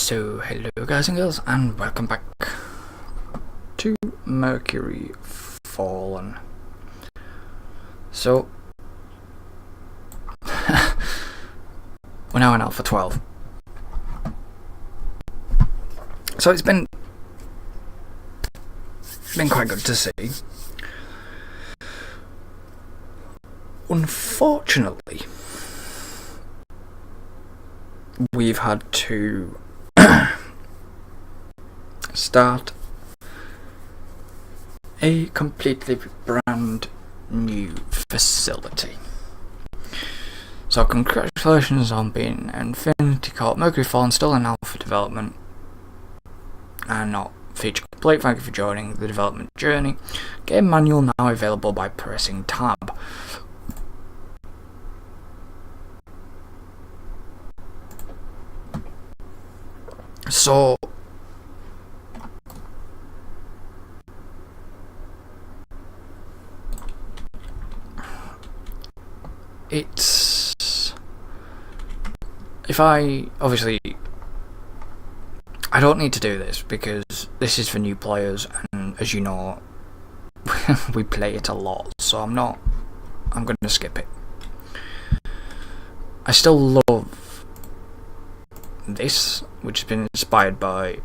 So, hello guys and girls, and welcome back to Mercury Fallen. So, we're now in Alpha 12. So it's been quite good to see. Unfortunately, we've had to start a completely brand new facility. So congratulations on being Infinity Corp. Mercury Fallen still in alpha development and not feature complete. Thank you for joining the development journey. Game manual now available by pressing tab. So it's, if I don't need to do this because this is for new players, and as you know, we play it a lot, so I'm going to skip it. I still love this, which has been inspired by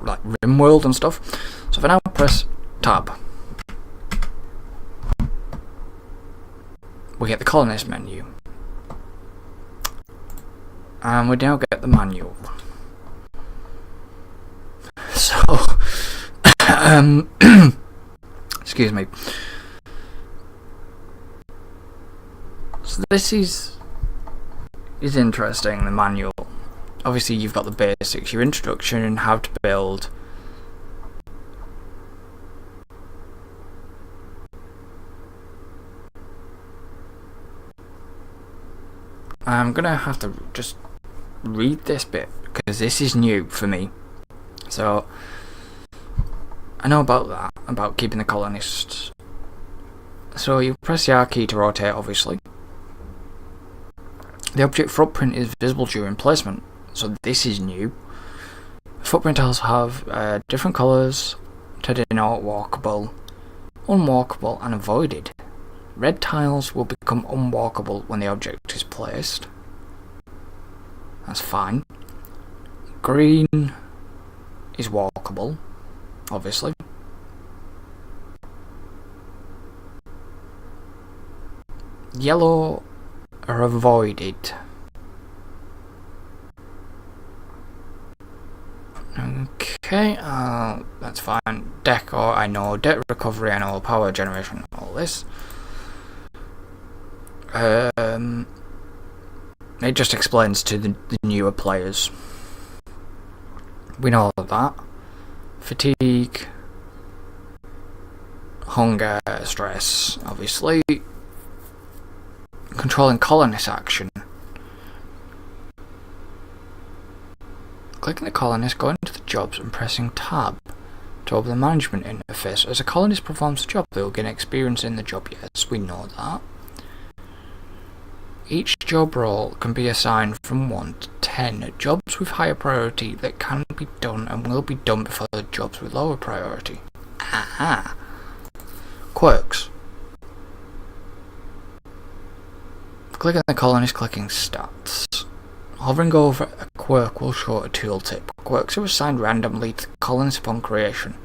like RimWorld and stuff. So if I now press tab, we get the colonist menu, and we now get the manual. So excuse me. So this is interesting, the manual. Obviously you've got the basics, your introduction and how to build. I'm gonna have to just read this bit because this is new for me. So I know about that, about keeping the colonists. So you press the R key to rotate, obviously. The object footprint is visible during placement, so this is new. Footprint tiles have different colours to denote walkable, unwalkable and avoided. Red tiles will become unwalkable when the object is placed. That's fine. Green is walkable, obviously. Yellow are avoided. Okay, that's fine. Decor, I know. Debt recovery, I know. Power generation, all this. It just explains to the newer players. We know that. Fatigue, hunger, stress, obviously. Controlling colonist action. Clicking the colonist, going to the jobs and pressing tab to open the management interface. As a colonist performs the job, they will gain experience in the job. Yes, we know that. Each job role can be assigned from 1 to 10 jobs with higher priority that can be done and will be done before the jobs with lower priority. Aha! Quirks. Clicking the colonist, clicking stats. Hovering over a quirk will show a tooltip. Quirks are assigned randomly to the colonist upon creation.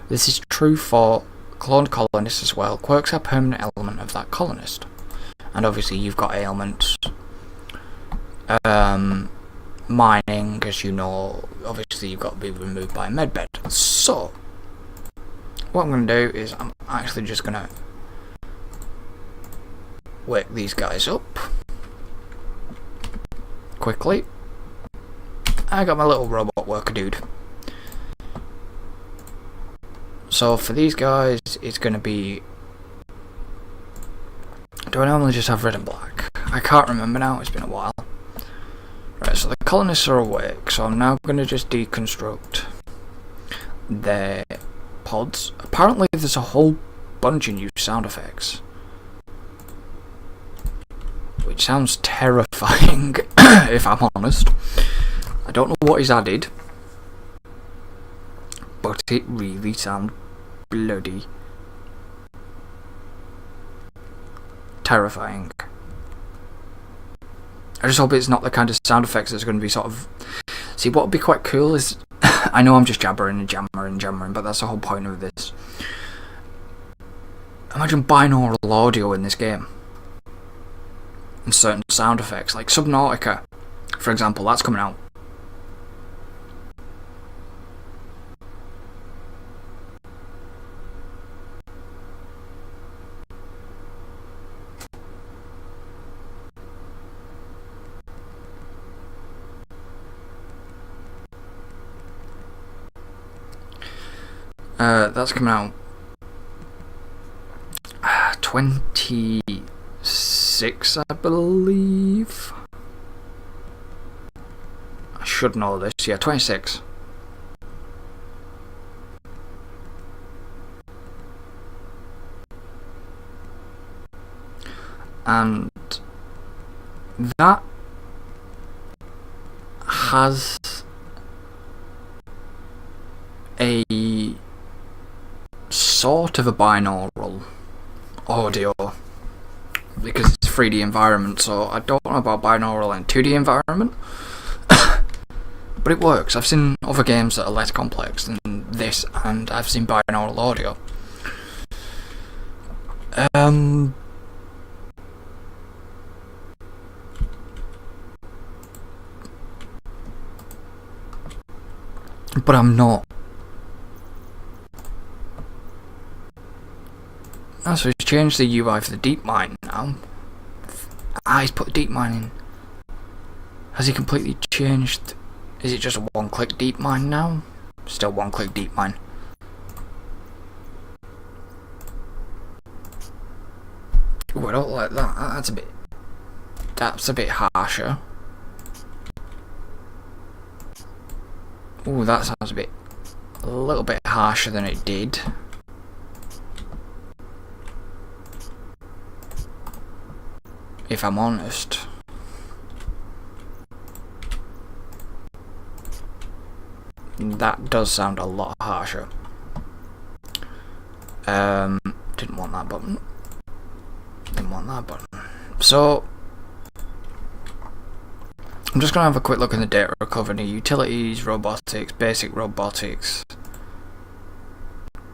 This is true for cloned colonists as well. Quirks are a permanent element of that colonist. And obviously you've got ailments. Mining, as you know, obviously you've got to be removed by a medbed. So, what I'm going to do is I'm actually just going to wake these guys up quickly. I got my little robot worker dude. So for these guys, it's going to be... Do I normally just have red and black? I can't remember now, it's been a while. Right, so the colonists are awake, so I'm now going to just deconstruct their pods. Apparently there's a whole bunch of new sound effects, which sounds terrifying if I'm honest. I don't know what is added, but it really sounds bloody terrifying. I just hope it's not the kind of sound effects that's going to be sort of... See, what would be quite cool is... I know I'm just jabbering and jammering, but that's the whole point of this. Imagine binaural audio in this game. And certain sound effects, like Subnautica, for example, that's coming out. That's coming out 26, I believe. I should know this. Yeah, 26. And that has a sort of a binaural audio because it's 3D environment, so I don't know about binaural and 2D environment. But it works. I've seen other games that are less complex than this, and I've seen binaural audio. But I'm not. Oh, so he's changed the UI for the deep mine now. He's put the deep mine in. Has he completely changed? Is it just a one-click deep mine now? Still one-click deep mine. Ooh, I don't like that. That's a bit harsher. Ooh, that sounds a little bit harsher than it did. If I'm honest. That does sound a lot harsher. Didn't want that button. Didn't want that button. So I'm just gonna have a quick look in the data recovery. Utilities, robotics, basic robotics,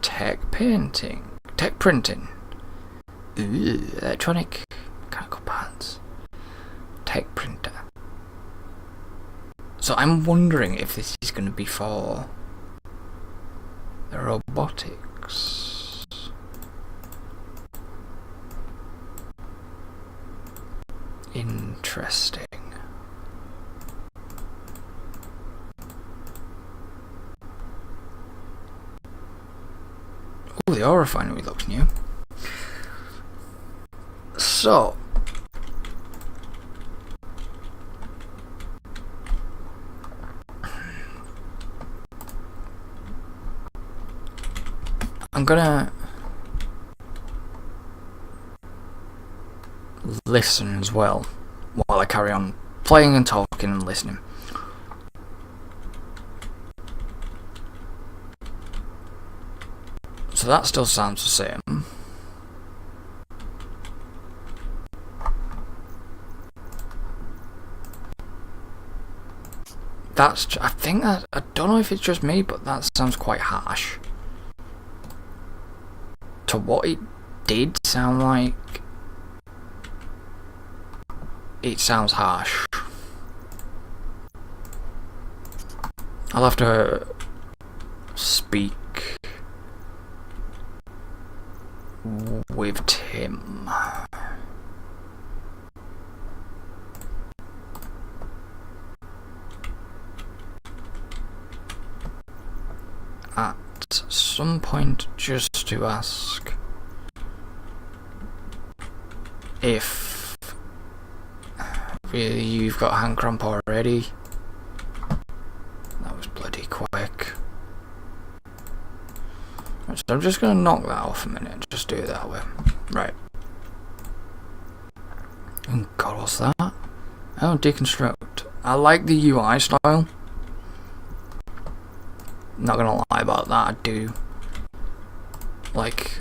tech painting, tech printing, electronic mechanical parts, tech printer. So I'm wondering if this is going to be for the robotics. Interesting. Oh, the ore refinery looks new. So I'm gonna listen as well while I carry on playing and talking and listening. So that still sounds the same. I think that, I don't know if it's just me, but that sounds quite harsh. To what it did sound like, it sounds harsh. I'll have to speak with Tim. At some point, just to ask if really you've got hand cramp already. That was bloody quick. So I'm just going to knock that off a minute, just do it that way. Right. Oh god, what's that? Oh, deconstruct. I like the UI style. Not gonna lie about that, I do like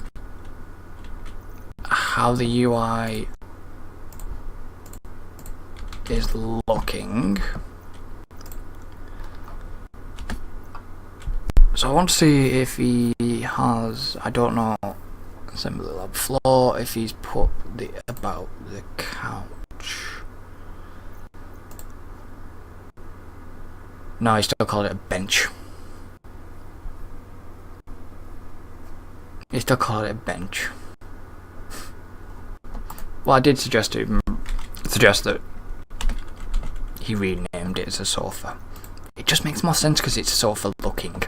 how the UI is looking. So I want to see if he has, I don't know, assembly lab floor, if he's put the about the couch. No, he still called it a bench. He still called it a bench. Well, I did suggest that he renamed it as a sofa. It just makes more sense because it's sofa looking.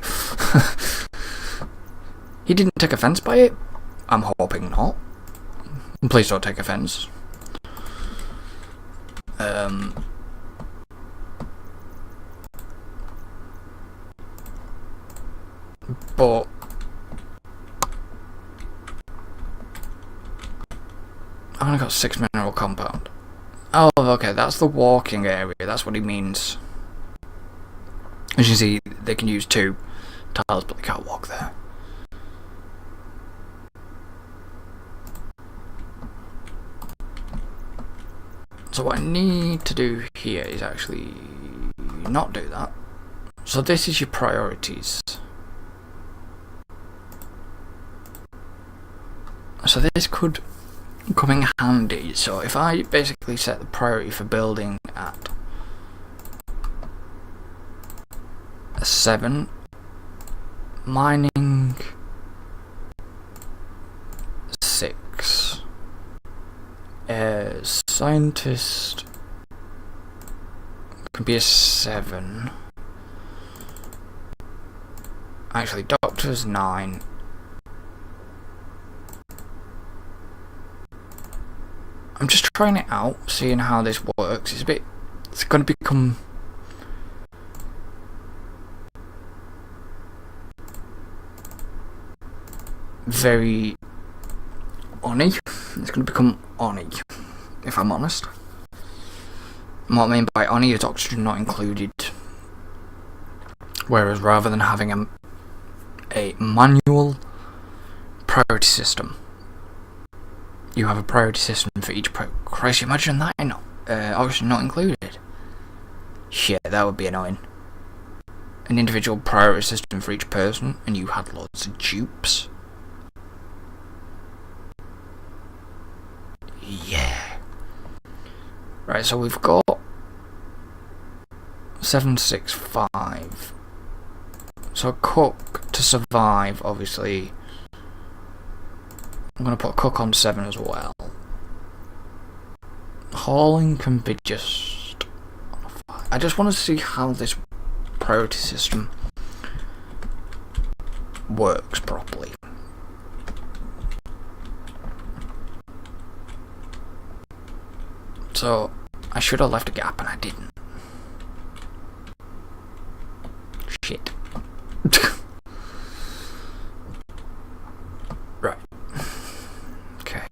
He didn't take offence by it. I'm hoping not. Please don't take offence. But I've only got 6 mineral compound. Oh, okay, that's the walking area. That's what he means. As you see, they can use 2 tiles, but they can't walk there. So what I need to do here is actually not do that. So this is your priorities. So this could come in handy. So if I basically set the priority for building at a 7, mining 6, scientist can be a 7, actually doctor's 9, I'm just trying it out, seeing how this works. It's going to become very Oni. It's going to become Oni, if I'm honest. And what I mean by Oni is oxygen not included. Whereas rather than having a manual priority system, you have a priority system for each Christ, imagine that, you know. Oxygen not included. Shit, that would be annoying. An individual priority system for each person, and you had loads of dupes. Yeah. Right, so we've got 765. So cook to survive, obviously. I'm going to put cook on 7 as well. Hauling can be just on a 5. I just want to see how this priority system works properly. So I should have left a gap and I didn't. Shit. Right. Okay.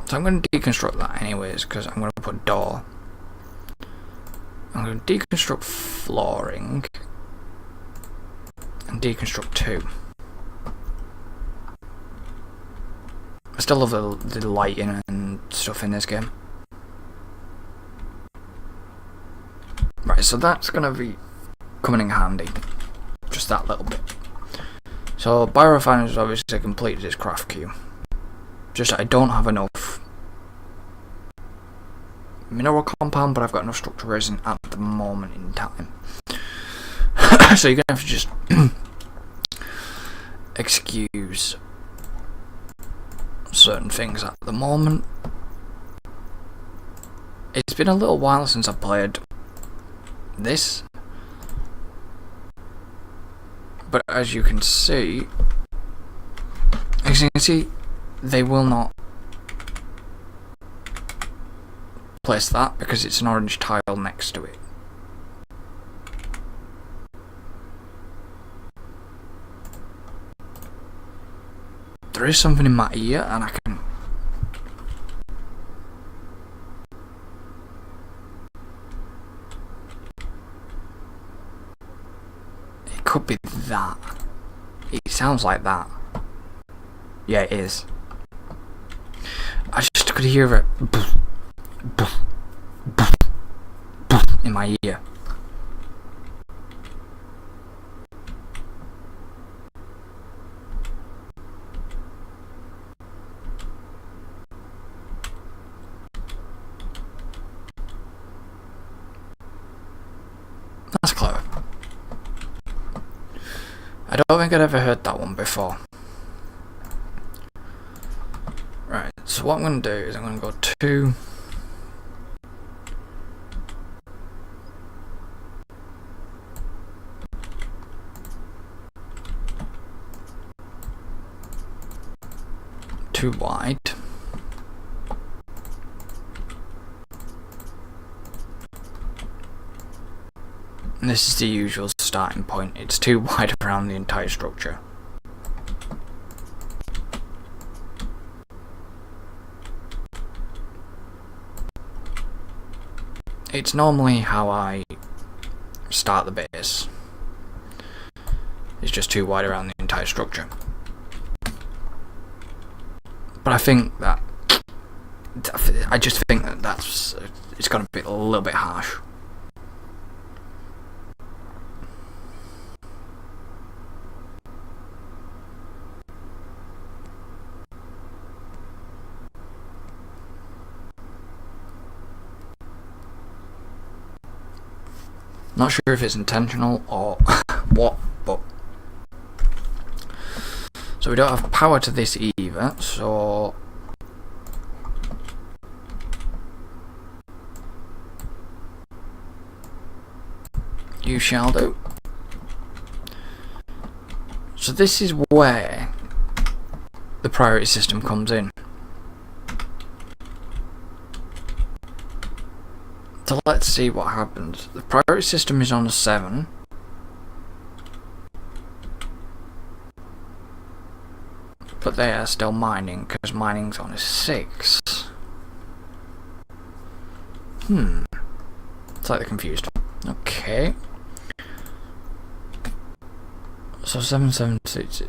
So I'm going to deconstruct that anyways, because I'm going to put door. I'm going to deconstruct flooring and deconstruct 2. I still love the lighting and stuff in this game. Right, so that's going to be coming in handy. Just that little bit. So Biorefinery has obviously completed its craft queue. Just I don't have enough mineral compound, but I've got enough structural resin at the moment in time. So you're going to have to just excuse certain things at the moment. It's been a little while since I've played this, but as you can see, they will not place that because it's an orange tile next to it. There is something in my ear and I can... It could be that. It sounds like that. Yeah, it is. I just could hear it in my ear. That's clever. I don't think I'd ever heard that one before. Right, so what I'm going to do is I'm going to go 2. Too wide. And this is the usual starting point. It's too wide around the entire structure. It's normally how I start the base. It's just too wide around the entire structure. But I think that... I just think that that's... It's gonna be a little bit harsh. Not sure if it's intentional or what, but... So we don't have power to this either, so... You shall do. So this is where the priority system comes in. So let's see what happens. The priority system is on a 7. But they are still mining, because mining's on a 6. Slightly confused. Okay. So 776.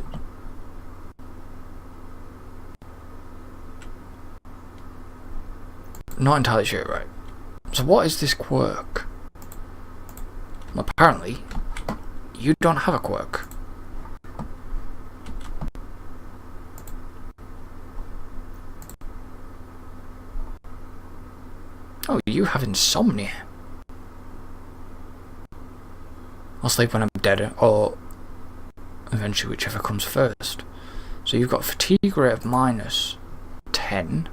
Not entirely sure, right? So what is this quirk? Well, apparently, you don't have a quirk. Oh, you have insomnia. I'll sleep when I'm dead, or eventually whichever comes first. So you've got fatigue rate of -10.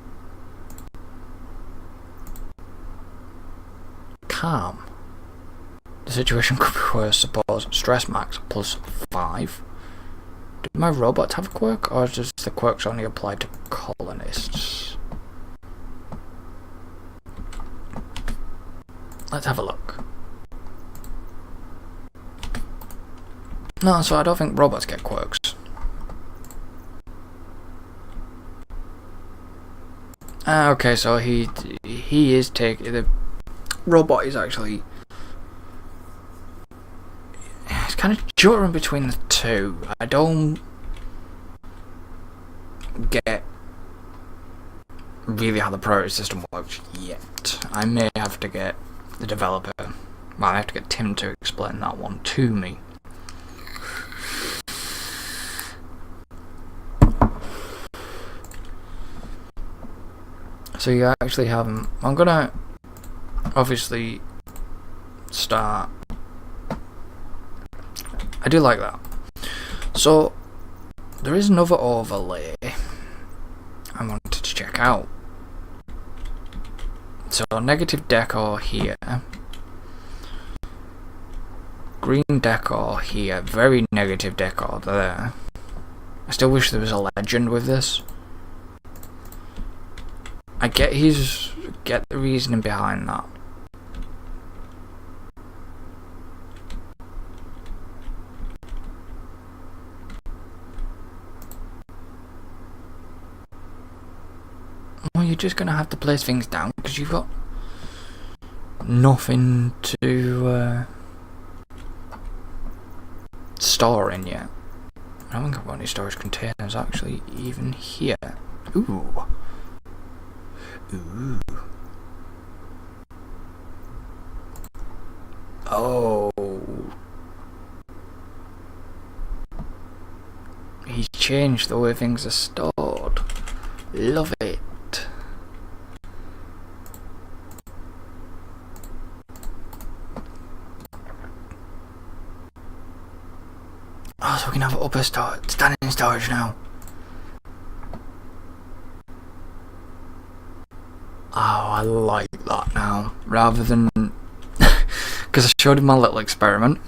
Calm. The situation could be worse, suppose. Stress max +5. Do my robots have a quirk, or does the quirks only apply to colonists? Let's have a look. No, so I don't think robots get quirks. Okay, so he is taking... The robot is actually... It's kind of juttering between the two. I don't get really how the priority system works yet. I may have to get the developer... Well, I have to get Tim to explain that one to me. So you actually have them. I'm gonna obviously start. I do like that. So there is another overlay I wanted to check out. So negative decor here, green decor here, very negative decor there. I still wish there was a legend with this. I get he's get the reasoning behind that. Well, you're just going to have to place things down because you've got nothing to store in yet. I don't think I've got any storage containers actually even here. Ooh. Ooh. Oh. He's changed the way things are stored. Love it. Oh, so we can have upper storage, standing storage now. Oh, I like that now. Rather than... Because I showed him my little experiment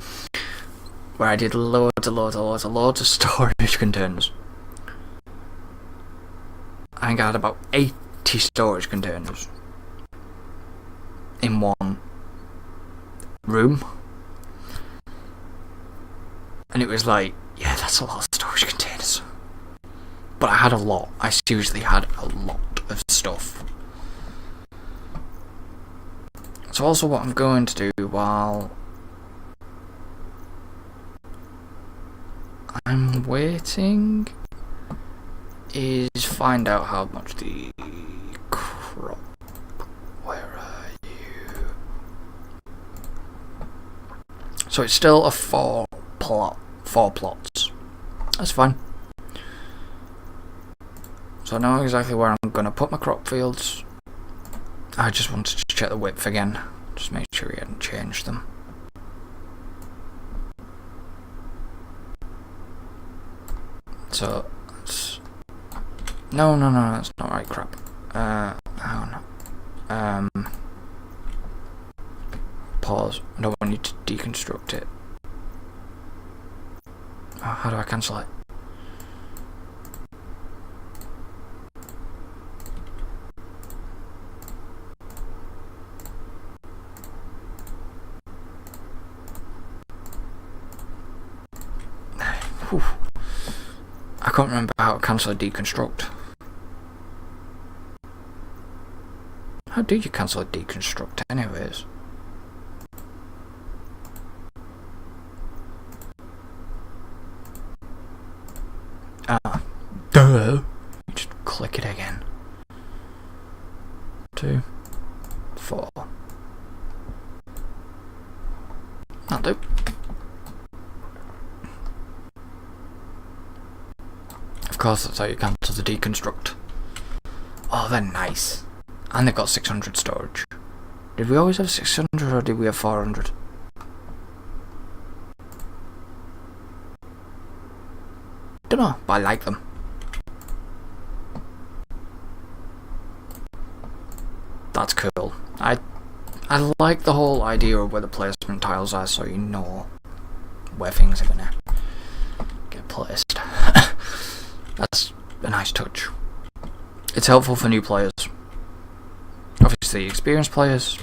where I did loads of storage containers. I think I had about 80 storage containers in one room. And it was like, yeah, that's a lot of storage containers. But I had a lot. I seriously had a lot of stuff. So also what I'm going to do while I'm waiting is find out how much the crop... Where are you? So it's still a 4 plots. That's fine. So I know exactly where I'm going to put my crop fields. I just wanted to check the width again. Just make sure he hadn't changed them. So, that's... No, that's not right, crap. Hang on. Pause. I don't want you to deconstruct it. Oh, how do I cancel it? Whew. I can't remember how to cancel a deconstruct. How do you cancel a deconstruct anyways? Duh. You just click it again. 2, 4. That'll do. Of course, that's how you cancel the deconstruct. Oh, they're nice. And they've got 600 storage. Did we always have 600 or did we have 400? Don't know, but I like them. That's cool. I like the whole idea of where the placement tiles are, so you know where things are gonna get placed. That's a nice touch. It's helpful for new players. Obviously, experienced players.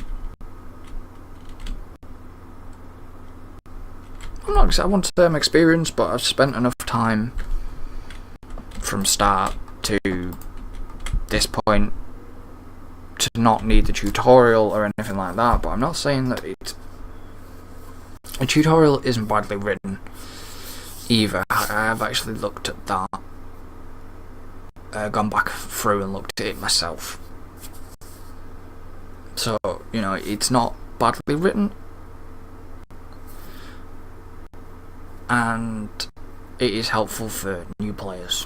I want to say I'm experienced, but I've spent enough time from start to this point to not need the tutorial or anything like that. But I'm not saying that a tutorial isn't badly written either. I have actually looked at that, gone back through and looked at it myself. So, you know, it's not badly written, and it is helpful for new players.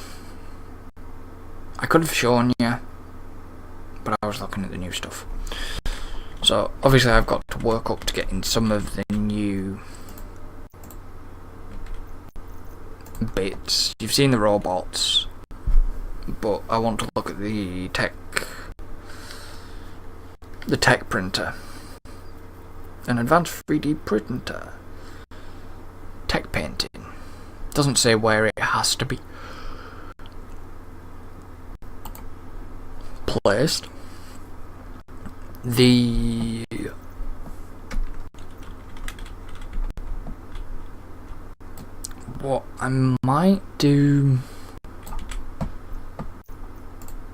I could have shown you, but I was looking at the new stuff. So obviously I've got to work up to getting some of the new bits. You've seen the robots, but I want to look at the tech printer, an advanced 3D printer, tech painting. Doesn't say where it has to be placed, the what I might do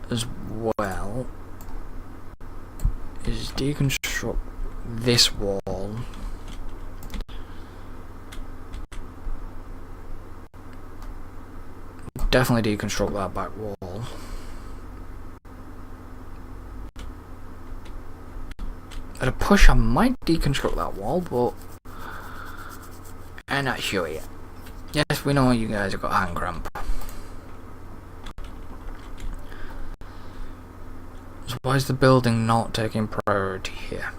as well is deconstruct this wall. Definitely deconstruct that back wall. At a push I might deconstruct that wall, but I'm not sure yet. Yes, we know you guys have got hand cramp. So why is the building not taking priority here?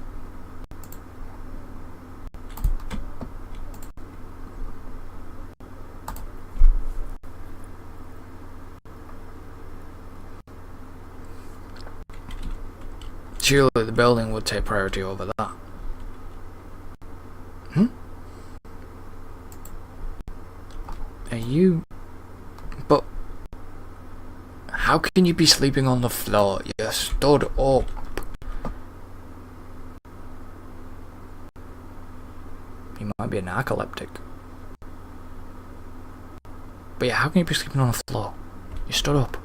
Surely the building would take priority over that. Are you... But... How can you be sleeping on the floor? You stood up. You might be a narcoleptic. But yeah, how can you be sleeping on the floor? You stood up.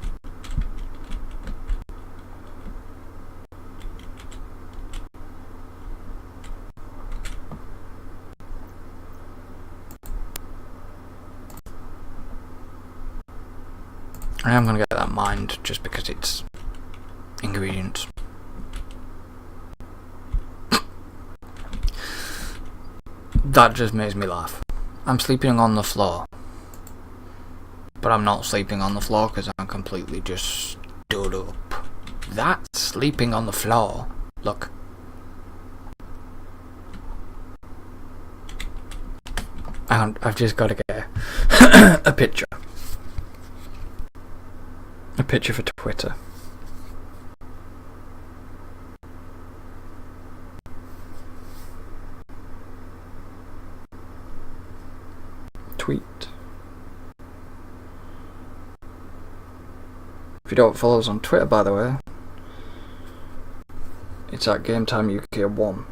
I am going to get that mined just because it's ingredients. That just makes me laugh. I'm sleeping on the floor. But I'm not sleeping on the floor because I'm completely just stood up. That's sleeping on the floor. Look. I've just got to get a picture. A picture for Twitter. Tweet. If you don't follow us on Twitter, by the way, it's at GameTimeUK1.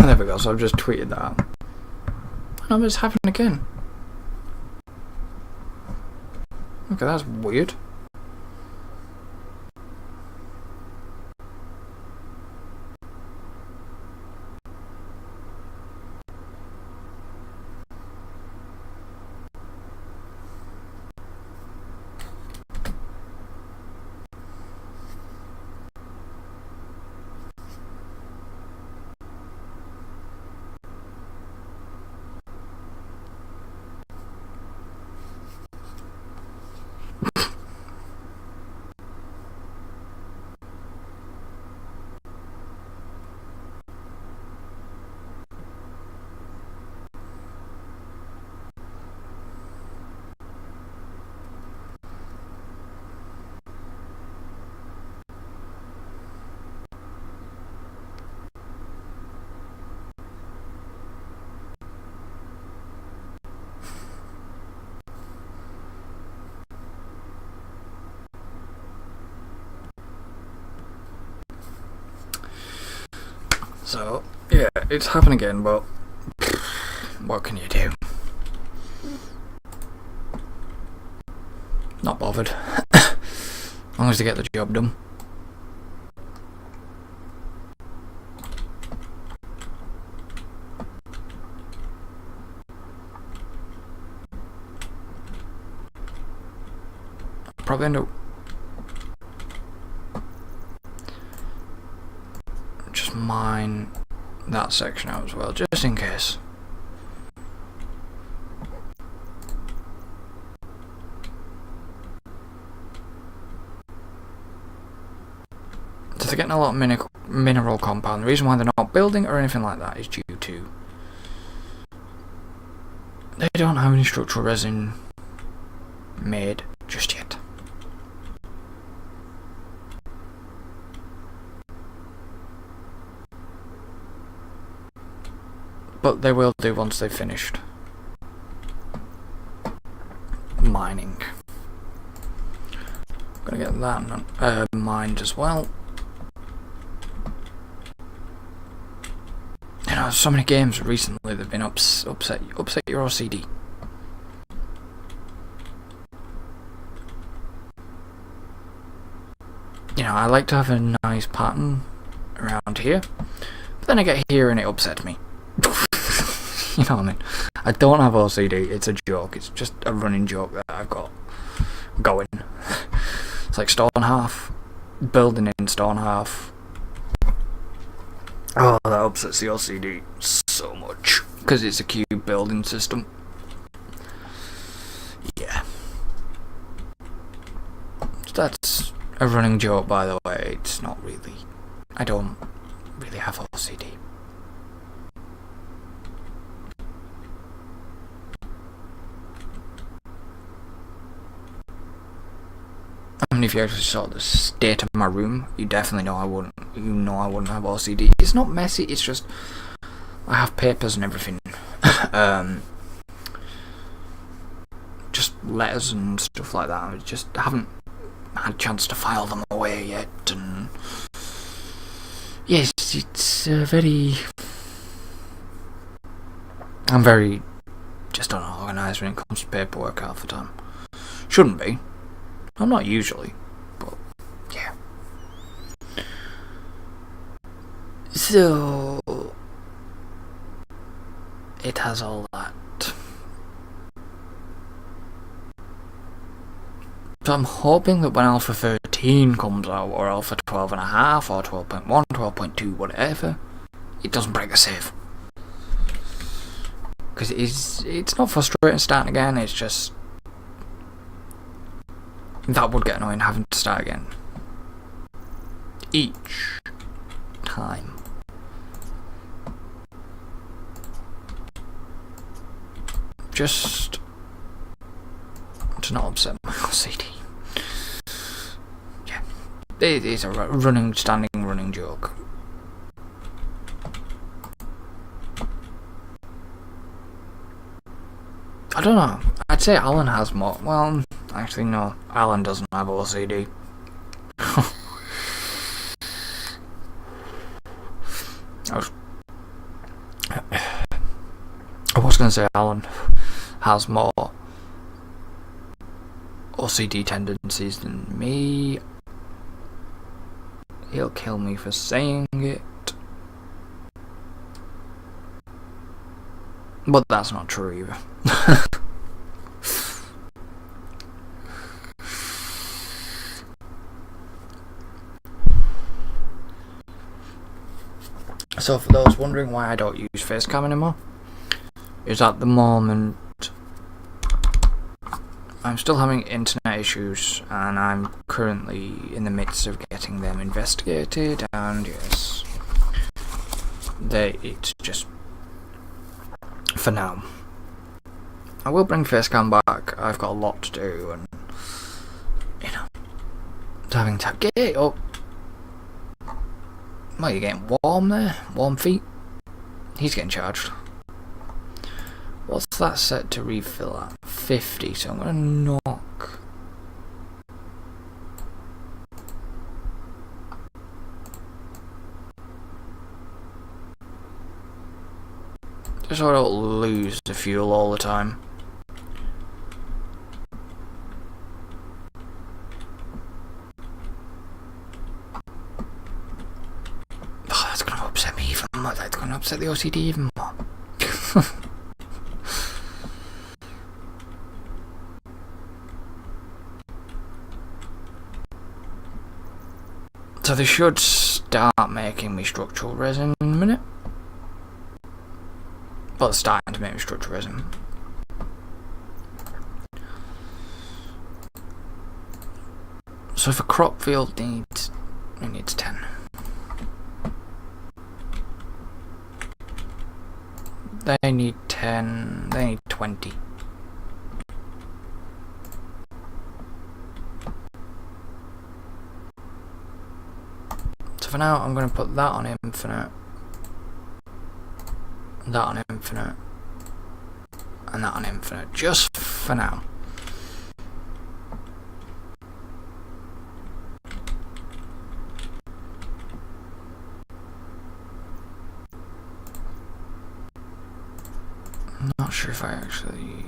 There we go, so I've just tweeted that out. And it's happening again. Okay, that's weird. So, yeah, it's happened again, but what can you do? Not bothered. As long as they get the job done. Probably end up just mine that section out as well, just in case. So they're getting a lot of mineral compound. The reason why they're not building or anything like that is due to they don't have any structural resin made just yet. But they will do once they've finished mining. Gonna get that mined as well. You know, so many games recently that've been upset your OCD. You know, I like to have a nice pattern around here, but then I get here and it upsets me. You know what I mean? I don't have OCD, it's a joke, it's just a running joke that I've got going. It's like stone half, building in stone half. Oh, that upsets the OCD so much, because it's a cube building system. Yeah. That's a running joke, by the way. It's not really. I don't really have OCD. I mean, if you actually saw the state of my room, you definitely know I wouldn't. You know I wouldn't have OCD. It's not messy. It's just I have papers and everything. Just letters and stuff like that. I just haven't had a chance to file them away yet. And yes, it's very. I'm very just unorganised when it comes to paperwork half the time. Shouldn't be. I'm not usually, but yeah. So it has all that. So I'm hoping that when Alpha 13 comes out, or Alpha 12.5, or 12.1, 12.2, whatever, it doesn't break the save. Because it's not frustrating starting again, it's just that would get annoying having to start again each time. Just to not upset my OCD. Yeah, it is a standing running joke. I don't know. I'd say Alan has more. Well, actually, no. Alan doesn't have OCD. I was going to say Alan has more OCD tendencies than me. He'll kill me for saying it. But that's not true either. So for those wondering why I don't use Facecam anymore, is at the moment I'm still having internet issues and I'm currently in the midst of getting them investigated, and yes, it's just for now. I will bring Facecam back. I've got a lot to do, and you know, having to get it up. Well, you're getting warm there? Warm feet? He's getting charged. What's that set to refill at? 50, so I'm going to knock. so I don't lose the fuel all the time. Oh, that's gonna upset me even more. That's gonna upset the OCD even more. So they should start making me structural resin in a minute. Well, they're starting to make me structural resin. So if a crop field needs 10. They need 10, they need 20. So for now I'm going to put that on infinite, that on infinite, and that on infinite, just for now. I'm not sure if I actually...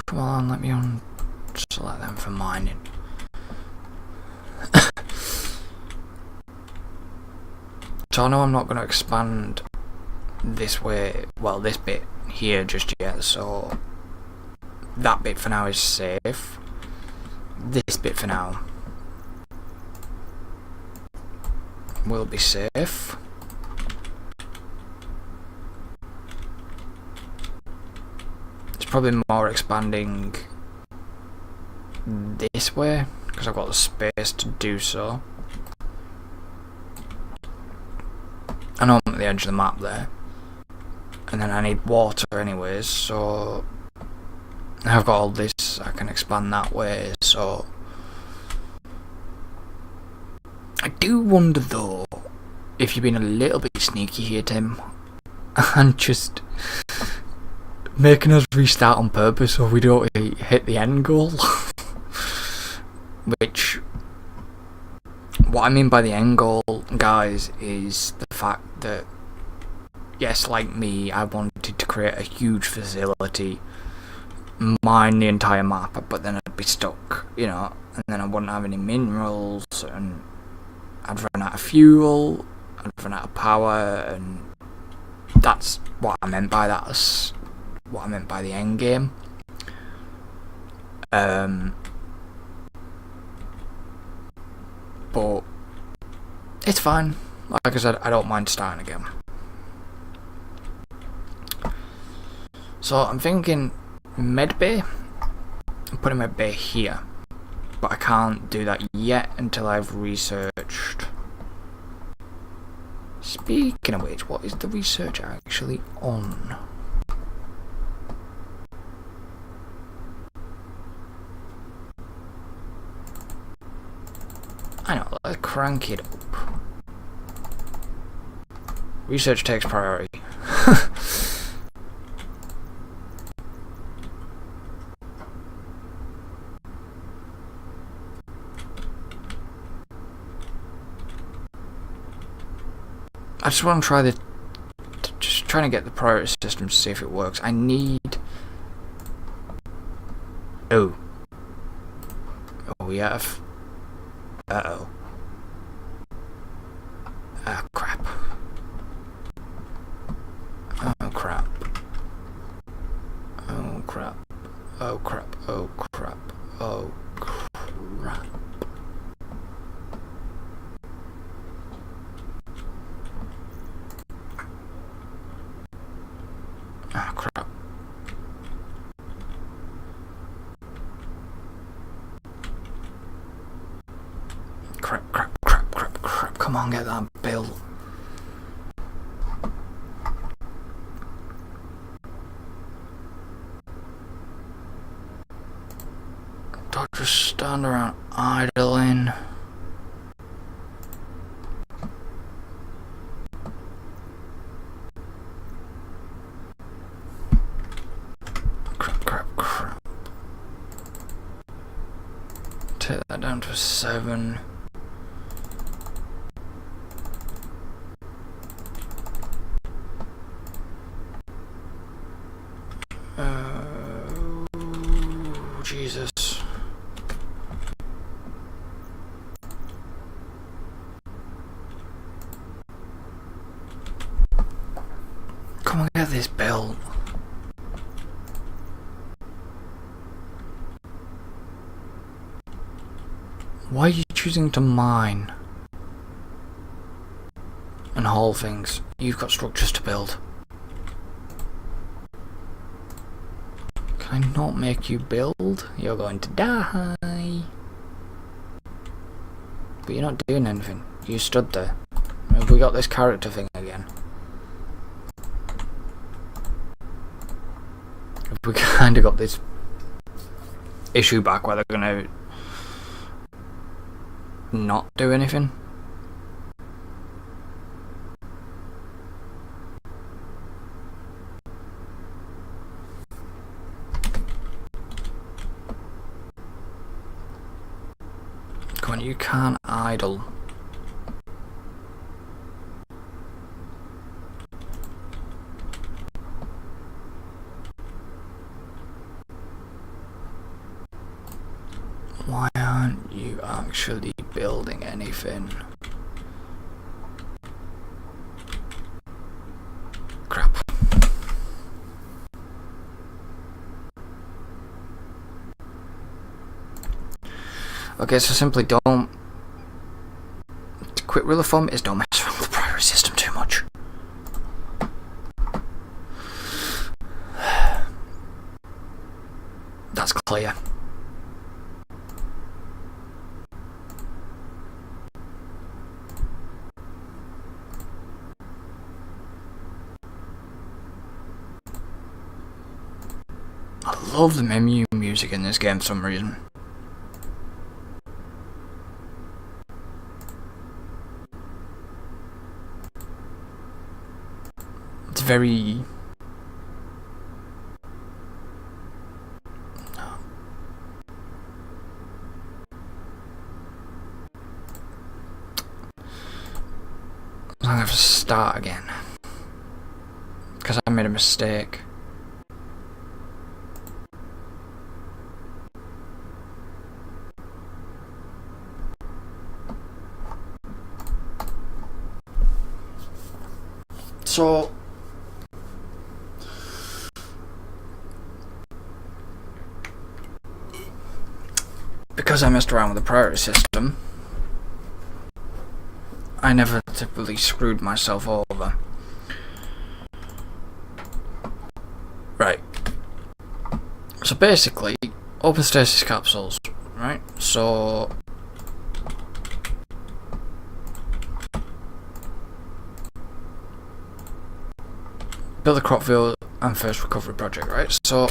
Come on, let me select them for mining. So I know I'm not going to expand this way, well, this bit here just yet, so that bit for now is safe. This bit for now will be safe. It's probably more expanding this way because I've got the space to do so. I know I'm at the edge of the map there, and then I need water anyways, so I've got all this, I can expand that way, so I do wonder though if you've been a little bit sneaky here, Tim, and just making us restart on purpose so we don't hit the end goal. Which, what I mean by the end goal, guys, is the fact that, yes, like me, I wanted to create a huge facility, mine the entire map, but then I'd be stuck, you know, and then I wouldn't have any minerals, and I'd run out of fuel, I'd run out of power, and that's what I meant by that. That's what I meant by the end game. But it's fine. Like I said, I don't mind starting again. So I'm thinking medbay. I'm putting medbay here, but I can't do that yet until I've researched. Speaking of which, what is the research actually on? I know, let's crank it up. Research takes priority. I just want to try just trying to get the priority system to see if it works. I need... Oh, we have... Uh-oh. Ah, crap. Oh, crap. Oh, crap. Oh, crap. Oh, crap. Oh, crap. Ah, crap. Crap. Come on, get that bill. Don't just stand around idling. Crap. Take that down to 7. Jesus. Come on, get this built. Why are you choosing to mine and haul things? You've got structures to build. Can I not make you build? You're going to die. But you're not doing anything. You stood there. Have we got this character thing again? Have we kind of got this issue back where they're going to not do anything? Come on, you can't idle. Why aren't you actually building anything? Crap. Okay, so simply don't... Quick rule of thumb is don't mess around with the priority system too much. That's clear. I love the menu music in this game for some reason. It's very... I'm gonna have to start again. Because I made a mistake. So... because I messed around with the priority system, I never typically screwed myself over. Right. So basically, open stasis capsules, right? So... build a crop field and first recovery project, right? So...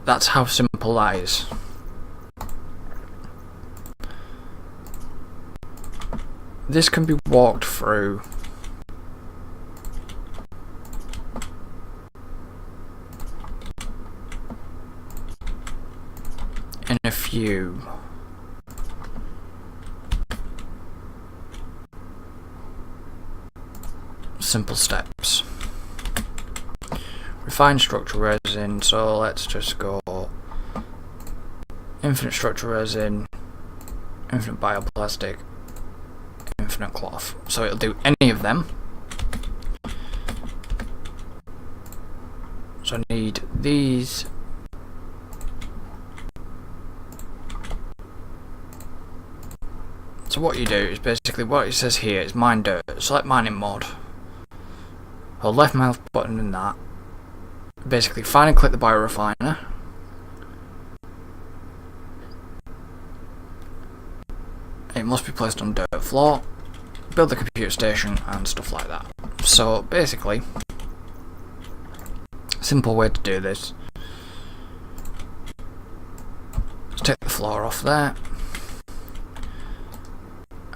that's how simple that is. This can be walked through in a few simple steps. Refine structure resin, so let's just go infinite structure resin, infinite bioplastic, infinite cloth. So it'll do any of them. So I need these. So what you do is basically what it says here is mine dirt. Select mining mode. Hold left mouse button in that. Basically find and click the biorefiner. It must be placed on dirt floor. Build the computer station and stuff like that. So basically, simple way to do this. Let's take the floor off there.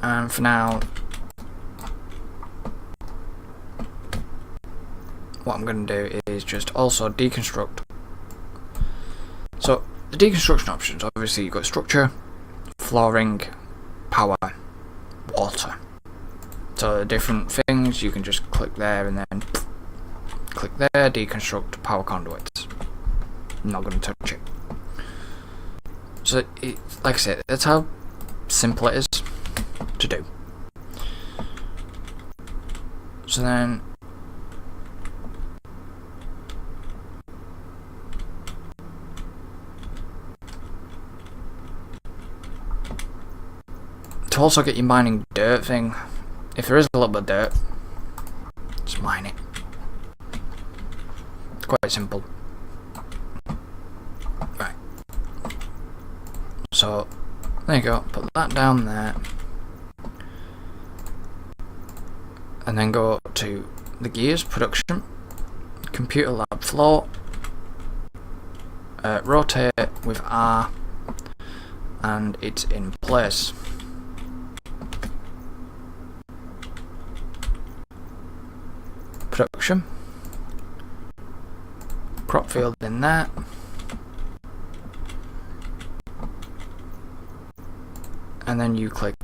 And for now, what I'm going to do is just also deconstruct. So the deconstruction options, obviously you've got structure, flooring, power, water. So the different things, you can just click there and then Click there, deconstruct power conduits. I'm not going to touch it. So, like I said, that's how simple it is to do. So then, to also get your mining dirt thing, if there is a little bit of dirt, just mine it. It's quite simple. Right. So, there you go, put that down there. And then go to the gears, production, computer lab floor, rotate with R, and it's in place. Production, crop field in there, and then you click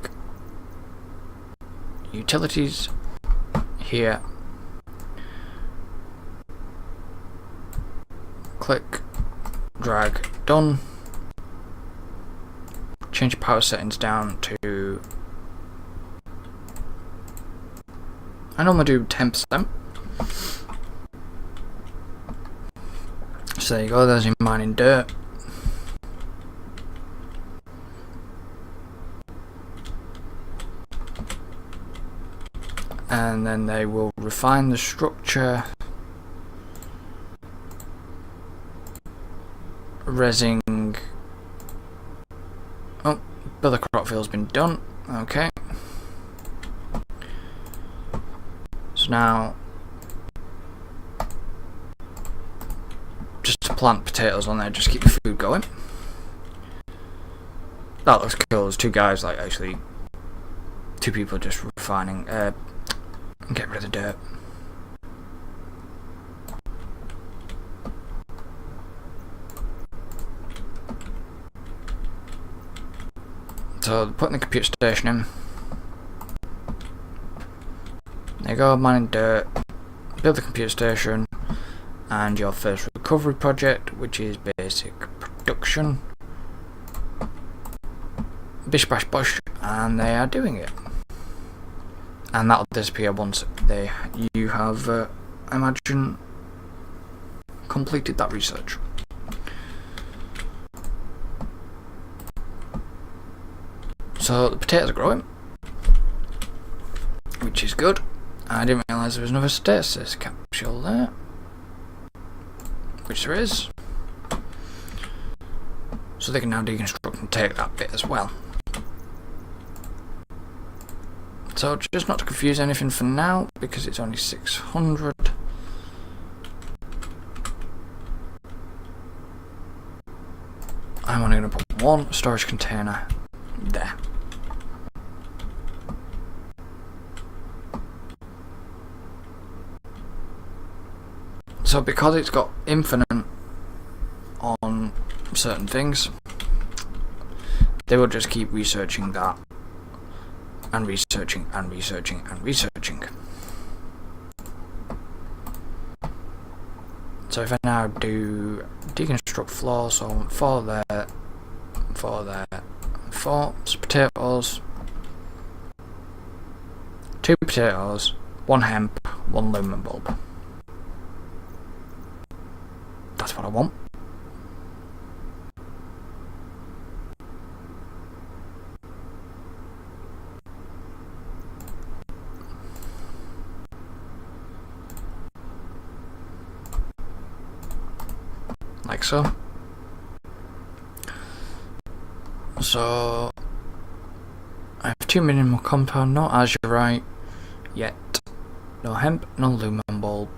utilities here, click, drag, done. Change power settings down to, I normally do 10%. So there you go, there's your mining dirt. And then they will refine the structure, resing. Oh, build the crop field's been done. Okay. So now, just to plant potatoes on there, just keep the food going. That looks cool. There's two guys, like, actually, two people just refining. Get rid of the dirt. So putting the computer station in. There you go, mining dirt, build the computer station, and your first recovery project, which is basic production. Bish bash bosh, and they are doing it. And that'll disappear once you have, I imagine, completed that research. So the potatoes are growing, which is good. I didn't realise there was another stasis capsule there, which there is. So they can now deconstruct and take that bit as well. So just not to confuse anything for now, because it's only 600. I'm only going to put one storage container there. So because it's got infinite on certain things, they will just keep researching that. And researching and researching and researching. So if I now do deconstruct floor, so 4 there, 4 there, 4 potatoes, 2 potatoes, 1 hemp, 1 lumen bulb. That's what I want. Like so. So I have 2 minimal compound, no azurite yet, no hemp, no lumen bulb,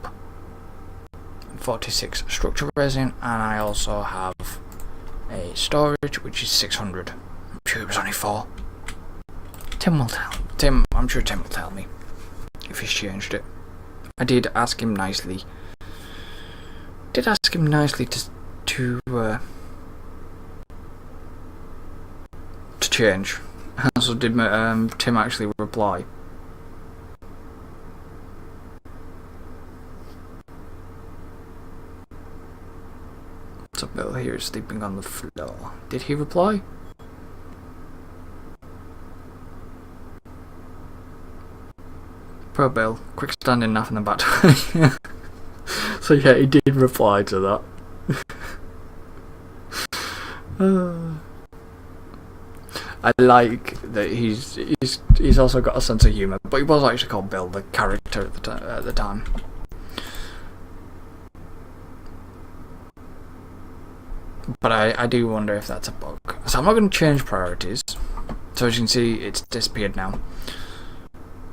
46 structure resin, and I also have a storage which is 600. I'm sure it was only 4. I'm sure Tim will tell me if he's changed it. I did ask him nicely. To change. So did Tim actually reply? So Bill here is sleeping on the floor. Did he reply? Poor Bill. Quick standing napping the back. So yeah, he did reply to that. I like that he's also got a sense of humour, but he was actually called Bill, the character at the time. But I do wonder if that's a bug. So I'm not going to change priorities. So as you can see, it's disappeared now.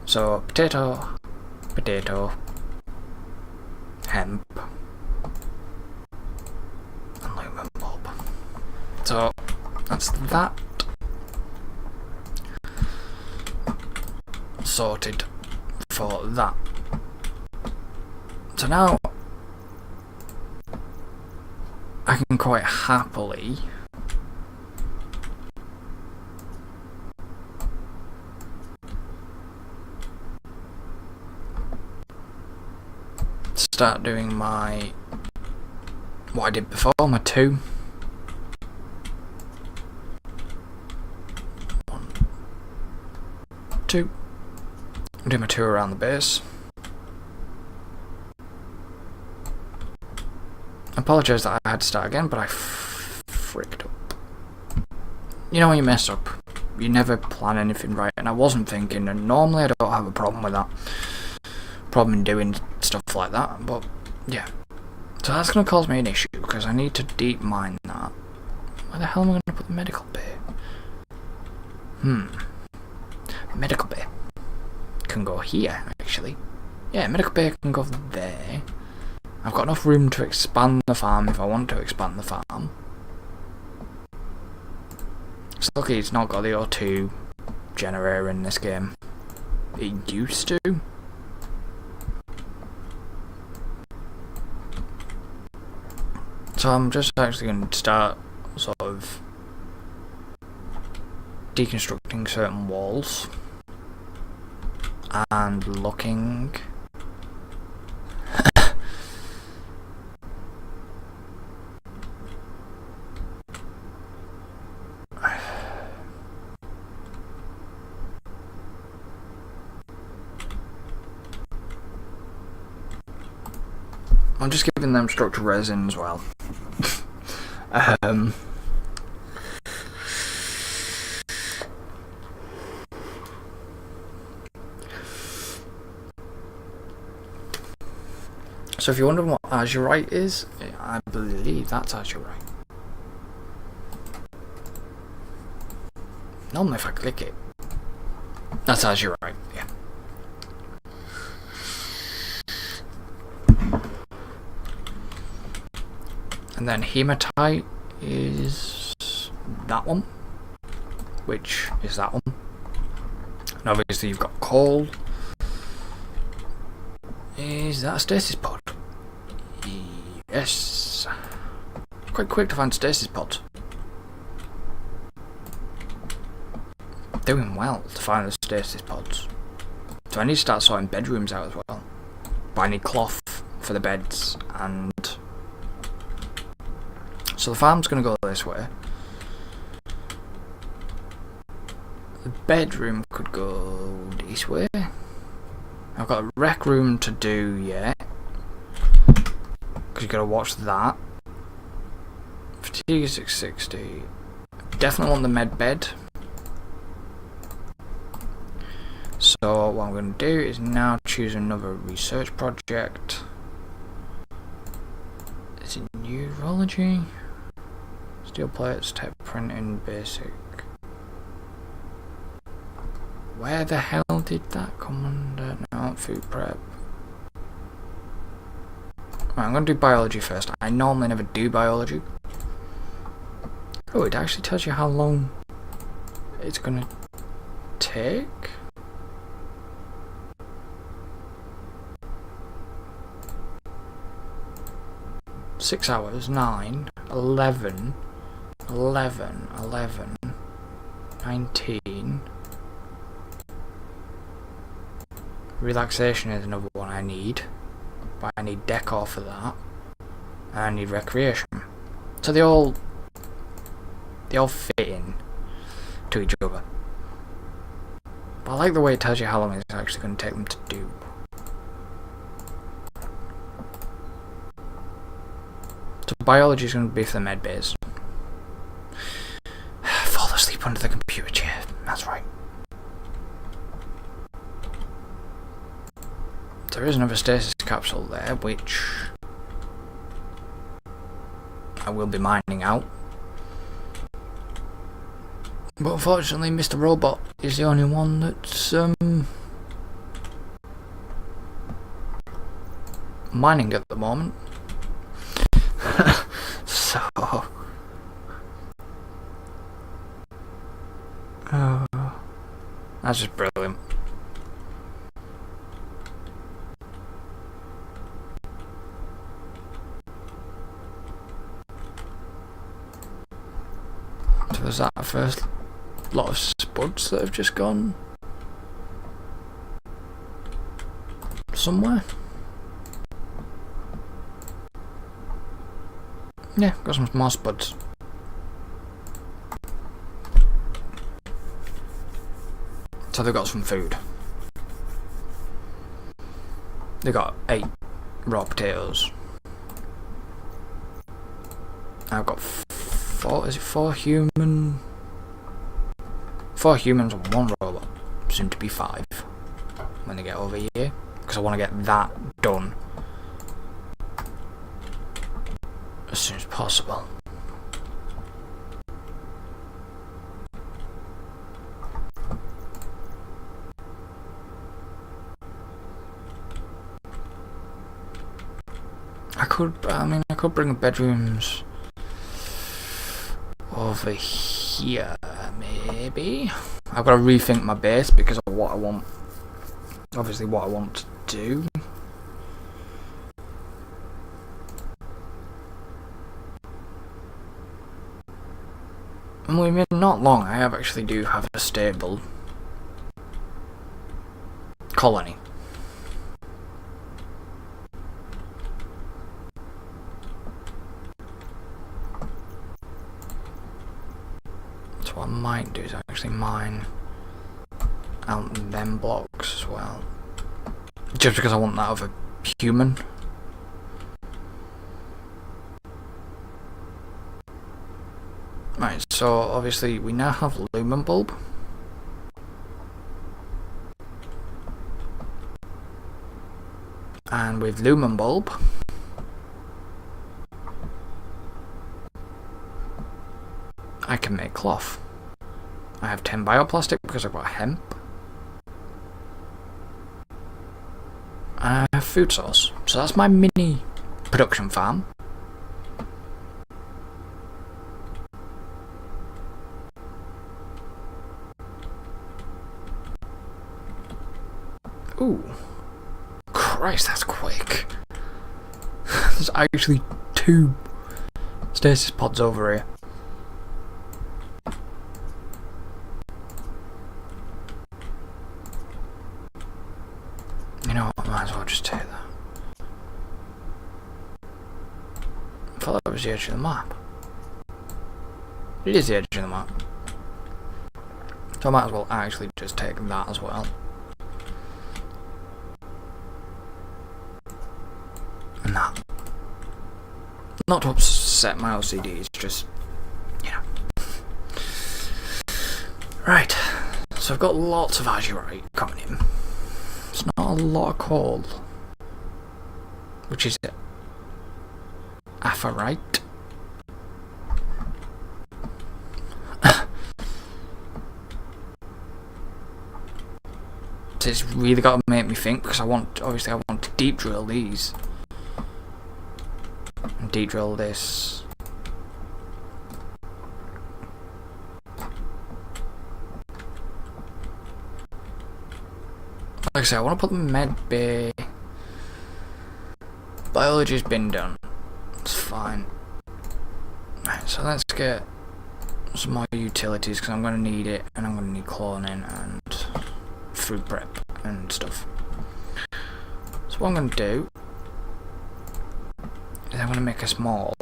So potato, potato, hemp, and lumen bulb. So that's that sorted for that. So now I can quite happily start doing my what I did before, my 2. 1, 2. Do my 2 around the base. I apologise that I had to start again, but I fricked up. You know when you mess up, you never plan anything right, and I wasn't thinking, and normally I don't have a problem with that. Problem in doing stuff like that, but yeah. So that's going to cause me an issue, because I need to deep mine that. Where the hell am I going to put the medical bay? Medical bay can go here, actually. Yeah, medical bay can go there. I've got enough room to expand the farm if I want to expand the farm. It's lucky it's not got the O2 generator in this game. It used to. So I'm just actually going to start sort of deconstructing certain walls and looking I'm just giving them structural resin as well. So if you're wondering what azurite is, I believe that's azurite. Normally if I click it, that's azurite, yeah. And then hematite is that one, which is that one. And obviously you've got coal. Is that a stasis pod? Yes. Quite quick to find stasis pods. Doing well to find the stasis pods. So I need to start sorting bedrooms out as well. But I need cloth for the beds, and so the farm's going to go this way. The bedroom could go this way. I've got a rec room to do yet, because you've got to watch that. Fatigue is 660. Definitely want the med bed. So what I'm going to do is now choose another research project. Is it neurology? Steel plates, tech printing, basic. Where the hell did that come under? No, food prep. Right, I'm going to do biology first. I normally never do biology. Oh, it actually tells you how long it's going to take. Six hours, 9, 11, 11, 11, 19. Relaxation is another one I need, but I need decor for that, and I need recreation. So they all fit in to each other. But I like the way it tells you how long it's actually going to take them to do. So biology is going to be for the med base. Fall asleep under the computer chair. That's right. There is another stasis capsule there, which I will be mining out. But unfortunately, Mr. Robot is the only one that's mining at the moment. So that's just brilliant. So there's that first lot of spuds that have just gone somewhere. Yeah, got some more spuds. So they've got some food. They got 8 raw potatoes. I've got 4. Is it 4 human? 4 humans and 1 robot. Soon to be 5 when they get over here, because I want to get that done as soon as possible. I could bring the bedrooms over here, maybe. I've got to rethink my base because of what I want. Obviously, what I want to do. And we made not long. I actually do have a stable colony. What I might do is actually mine out them blocks as well, just because I want that other human. Right, so obviously we now have lumen bulb. And with lumen bulb I can make cloth. I have 10 bioplastic because I've got hemp. I have food source. So that's my mini production farm. Ooh. Christ, that's quick. There's actually 2 stasis pods over here. You know what, I might as well just take that. I thought that was the edge of the map. It is the edge of the map. So I might as well actually just take that as well. And that. Not to upset my OCD, it's just, you know. Right, so I've got lots of azurite coming in. It's not a lot of coal. Which is it? Apharite. It's really got to make me think, because obviously I want to deep drill these. And deep drill this. Like I say, I want to put the med bay. Biology's been done. It's fine. Right, so let's get some more utilities, because I'm going to need it, and I'm going to need cloning and food prep and stuff. So what I'm going to do is I'm going to make a small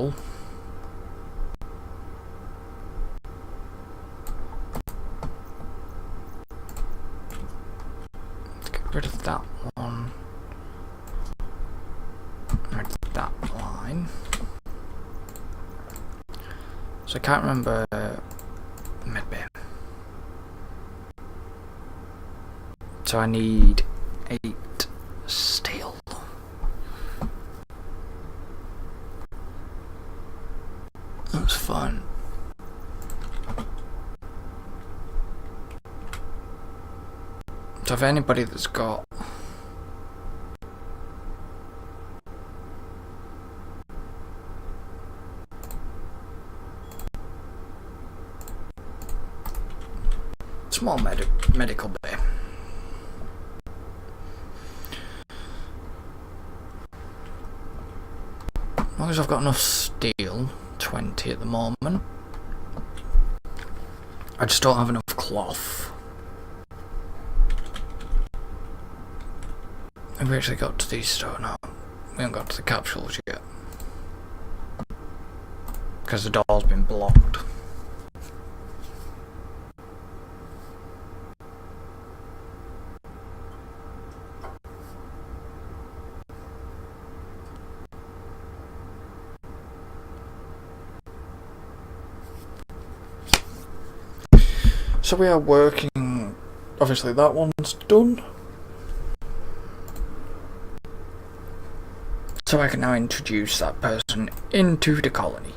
rid of that one. Rid of that line. So I can't remember medbay. So I need 8 steel. That's fine. So if anybody that's got small medical bay. As long as I've got enough steel, 20 at the moment. I just don't have enough cloth. Have we actually got to these stores now? We haven't got to the capsules yet. Because the door's been blocked. So we are working, obviously that one's done. So I can now introduce that person into the colony.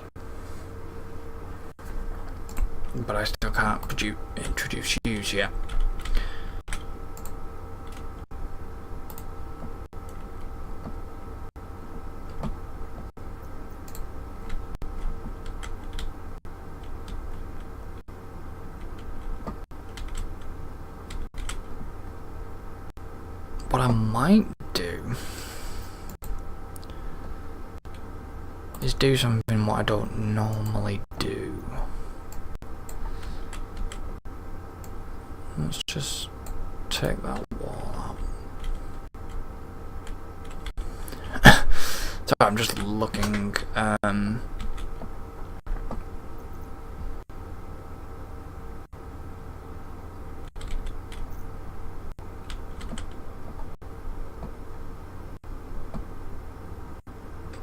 But I still can't introduce you yet. What I might do is do something what I don't normally do. Let's just take that wall out. So I'm just looking.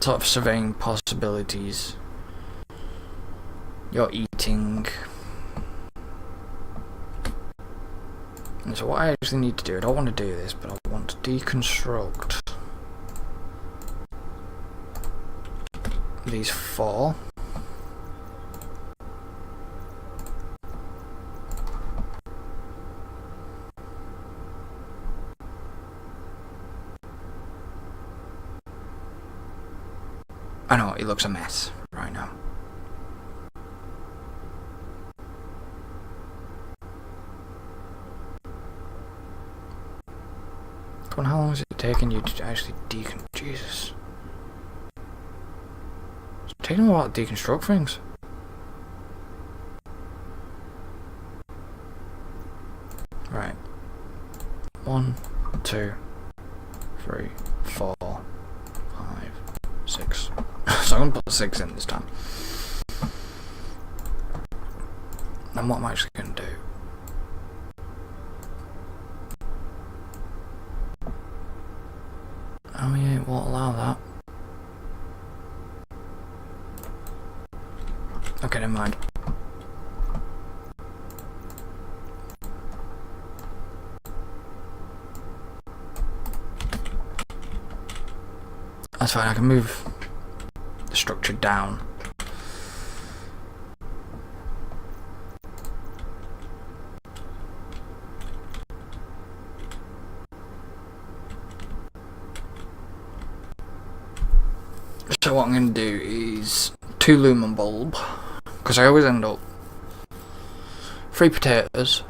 Sort of surveying possibilities. You're eating. And so what I actually need to do, I don't want to do this, but I want to deconstruct these 4. I know, it looks a mess right now. Come on, how long is it taking you to actually Jesus. It's taking a while to deconstruct things. Right. 1, 2, 3, 4, 5, 6. So I'm going to put 6 in this time. And what I'm actually going to do. Oh yeah, it won't allow that. Okay, never mind. That's fine, I can move the structure down. So what I'm going to do is 2 lumen bulb, because I always end up 3 potatoes,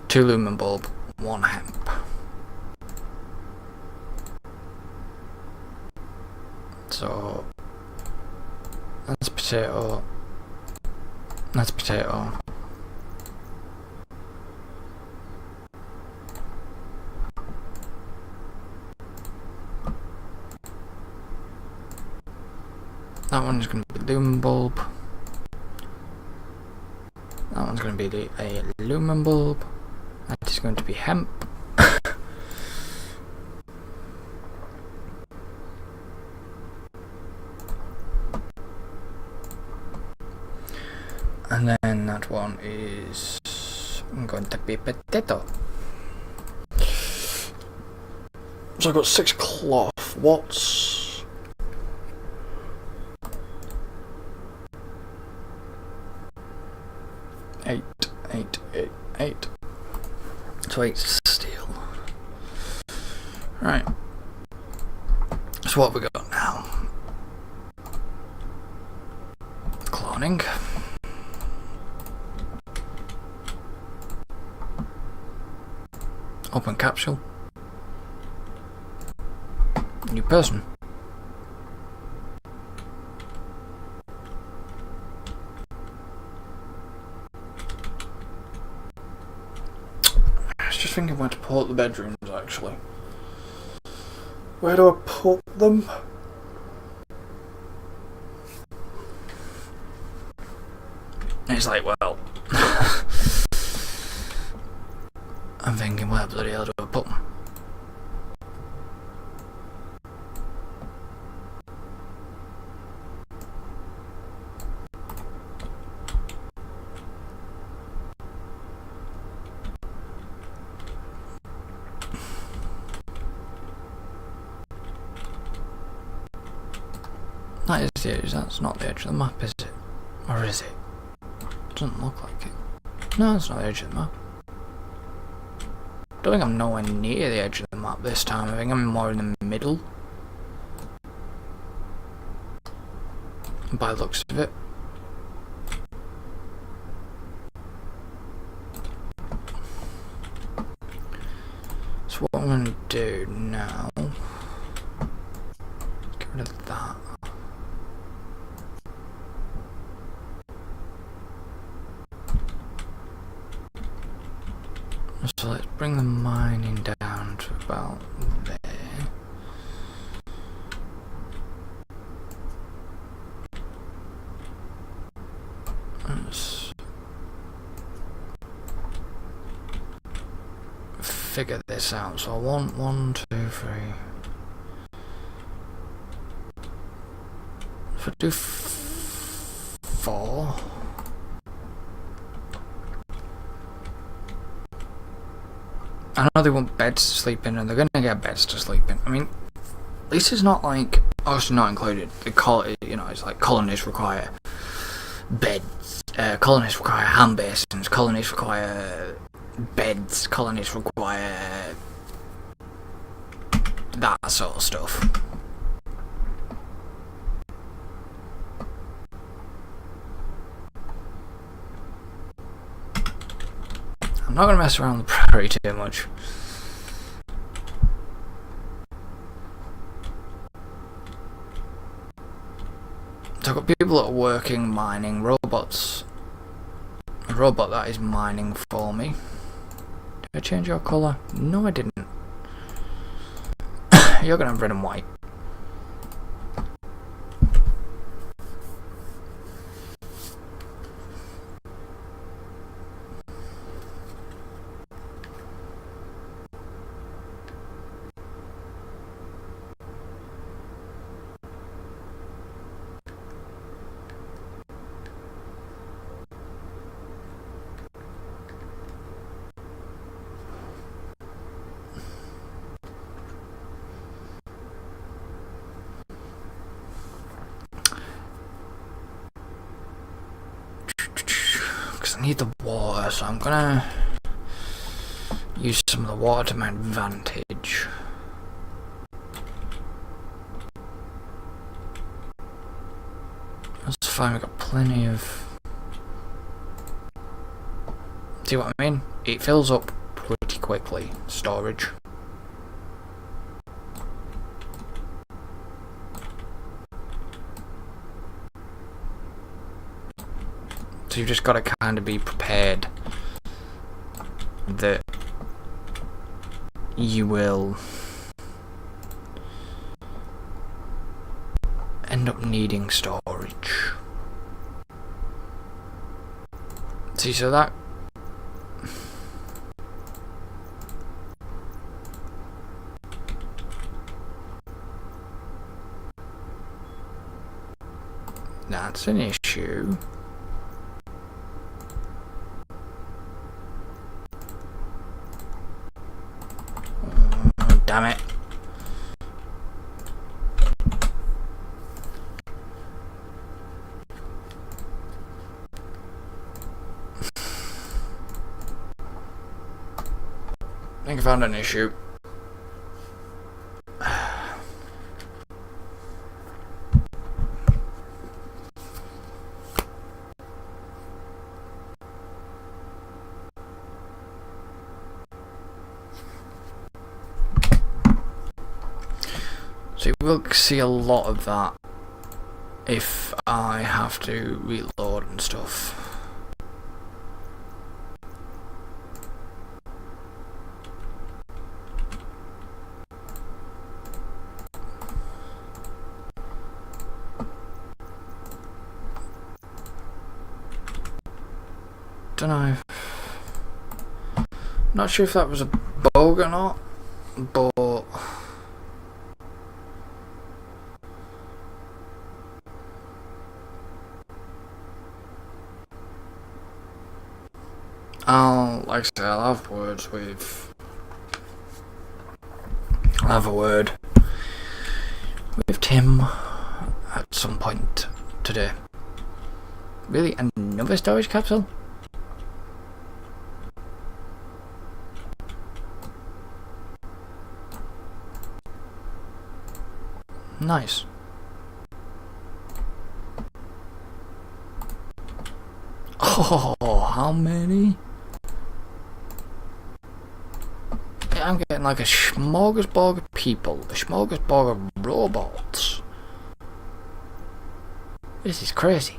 2 lumen bulb, 1 hemp. So that's potato, that's potato. That one's going to be lumen bulb. That one's going to be a lumen bulb. That is going to be hemp. and that one is going to be potato. So I've got 6 cloth. What's 8, 8, 8, 8. So 8 steel. Right. So what have we got now? Cloning. Open capsule. New person. I was just thinking where to put the bedrooms actually. Where do I put them? It's like, well, I'm thinking, where bloody hell do I put them? That is the edge, that's not the edge of the map, is it? Or is it? Doesn't look like it. No, it's not the edge of the map. Don't think I'm nowhere near the edge of the map this time. I think I'm more in the middle. By the looks of it. So what I'm going to do now... get rid of that. So let's bring the mining down to about there. Let's figure this out. So I want 1, 2, 3. If I do 4. I know they want beds to sleep in, and they're going to get beds to sleep in. I mean, this is not like, obviously not included. You know, it's like colonists require beds, colonists require hand basins, colonists require beds, colonists require that sort of stuff. I'm not going to mess around the prairie too much. So I've got people that are working, mining, robots. A robot that is mining for me. Did I change your colour? No, I didn't. You're going to have red and white. I need the water, so I'm gonna use some of the water to my advantage. That's fine, we've got plenty of... See what I mean? It fills up pretty quickly, storage. So you've just got to kind of be prepared that you will end up needing storage. See, so that that's an issue. think I found an issue. So you will see a lot of that if I have to reload and stuff. Don't know. Not sure if that was a bug or not, but like I said, I'll have a word with Tim at some point today. Really, another storage capsule? Nice. Oh, how many? Yeah, I'm getting like a smorgasbord of people, a smorgasbord of robots. This is crazy.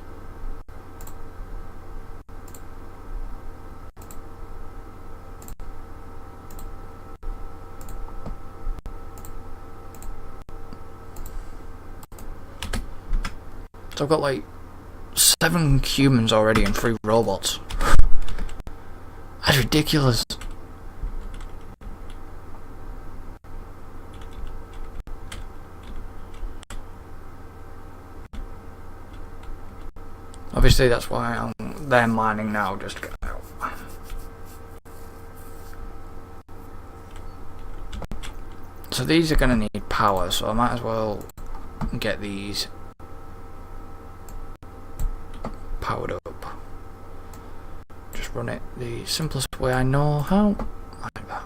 So I've got like 7 humans already and 3 robots. That's ridiculous. Obviously that's why they're mining now, just to get out. So these are going to need power, so I might as well get these powered up. Just run it the simplest way I know how, like that.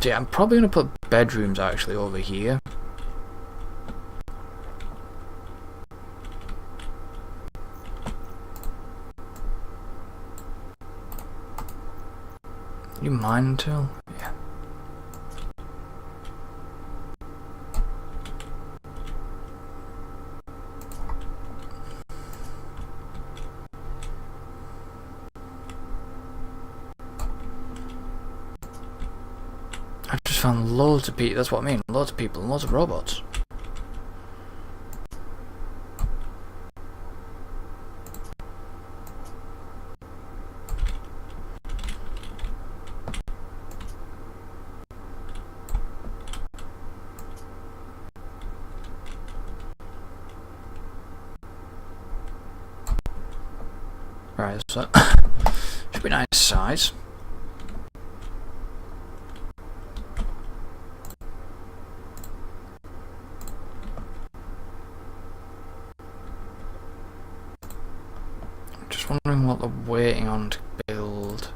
So yeah, I'm probably going to put bedrooms actually over here. You mine until? Yeah. I've just found loads of people, that's what I mean, loads of people and loads of robots. Right, so should be nice size. I'm just wondering what they're waiting on to build.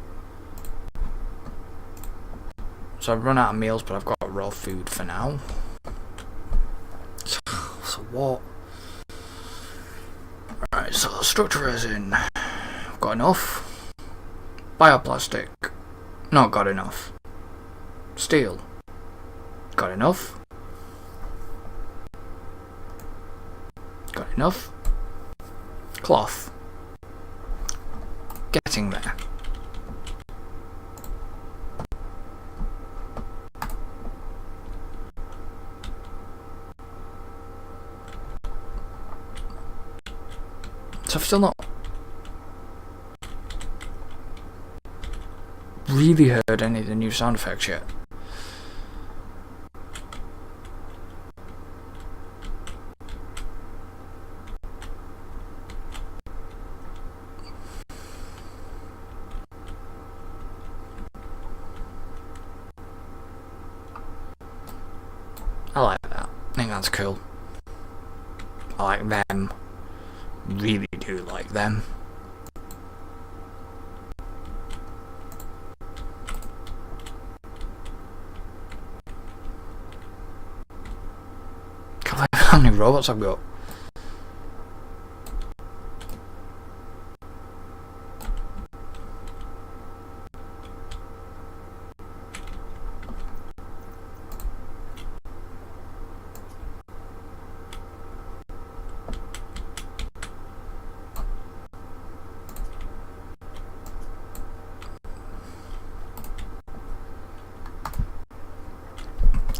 So I've run out of meals, but I've got raw food for now. So what? Right, so structure resin. I've got enough. Bioplastic. Not got enough. Steel. Got enough. Got enough. Cloth. Getting there. So I've still not really heard any of the new sound effects yet. I like that. I think that's cool. I like them. Really do like them. How many robots I've got?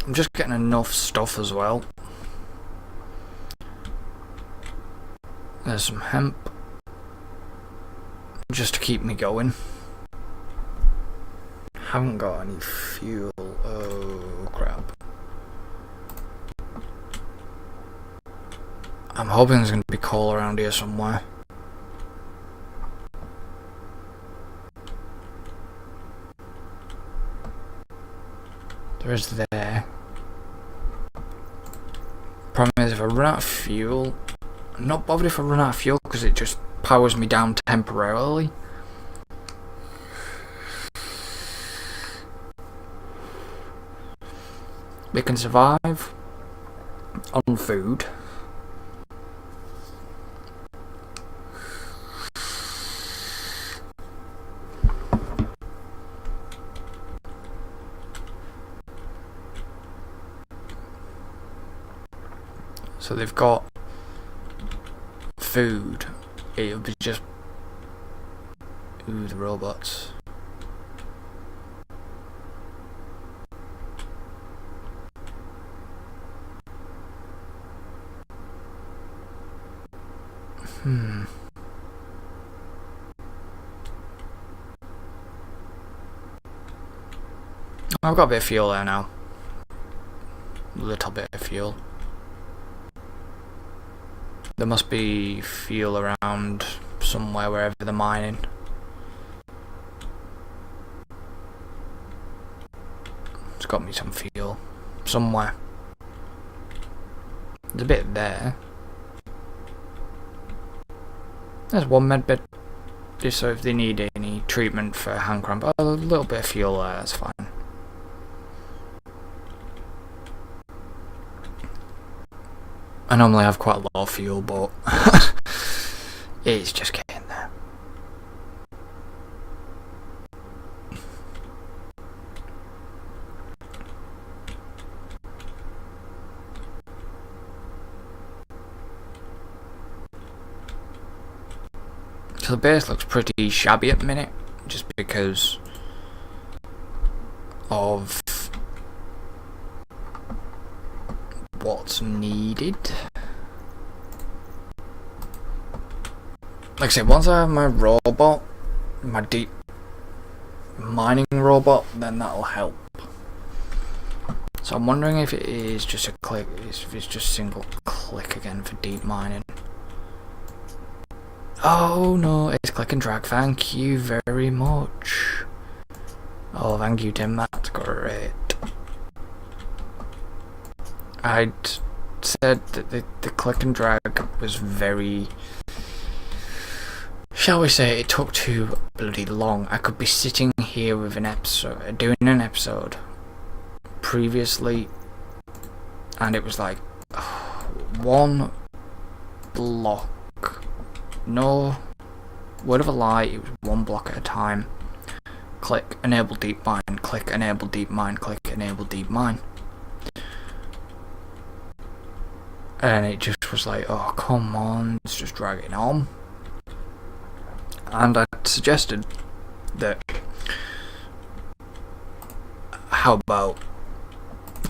I'm just getting enough stuff as well. There's some hemp. Just to keep me going. Haven't got any fuel. Oh crap. I'm hoping there's going to be coal around here somewhere. There is there. Problem is, if I run out of fuel, I'm not bothered if I run out of fuel because it just powers me down temporarily. We can survive on food. So they've got food. It'll be just... Ooh, the robots. I've got a bit of fuel there now. A little bit of fuel. There must be fuel around somewhere wherever they're mining. It's got me some fuel. Somewhere. There's a bit there. There's one med bit. Just so if they need any treatment for hand cramp. Oh, a little bit of fuel there, that's fine. I normally have quite a lot of fuel, but it's just getting there. So the base looks pretty shabby at the minute, just because of what's needed. Like I said, once I have my robot, my deep mining robot, then that'll help. So I'm wondering if it is just a click, if it's just single click again for deep mining. Oh no, it's click and drag, thank you very much. Oh, thank you Tim, that's great. I'd said that the click and drag was very, shall we say, it took too bloody long. I could be sitting here with an episode, doing an episode previously, and it was like one block. No word of a lie, it was one block at a time. Click, enable deep mine, click, enable deep mine, click, enable deep mine. And it just was like, oh come on, it's just dragging on. And I suggested that, how about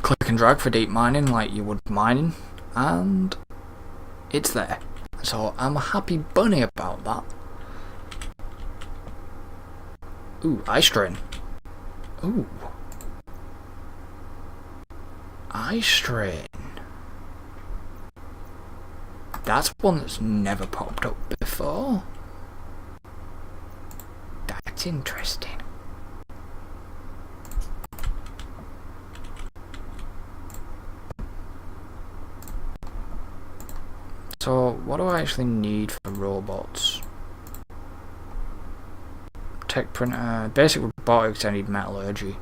click and drag for deep mining like you would mining, and it's there. So I'm a happy bunny about that. Ooh, ice train. Ooh. Ice train. That's one that's never popped up before. That's interesting. So, what do I actually need for robots? Tech printer, basic robotics, I need metallurgy.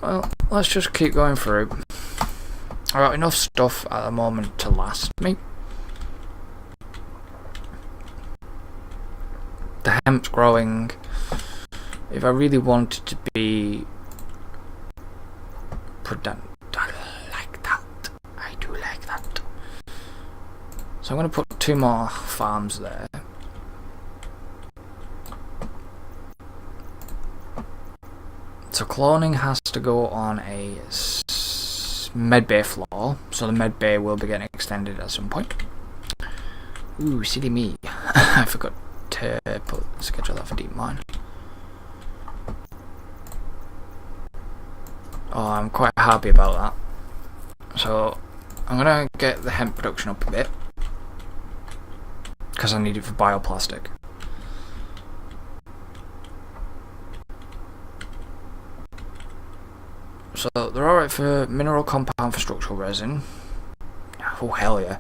Well, let's just keep going through. I've got enough stuff at the moment to last me. The hemp's growing. If I really wanted to be productive, I like that. I do like that. So I'm going to put 2 more farms there. So cloning has to go on a medbay floor, so the medbay will be getting extended at some point. Ooh, silly me. I forgot to schedule that for deep mine. Oh, I'm quite happy about that. So I'm gonna get the hemp production up a bit because I need it for bioplastic. So they're alright for mineral compound for structural resin. Oh hell yeah.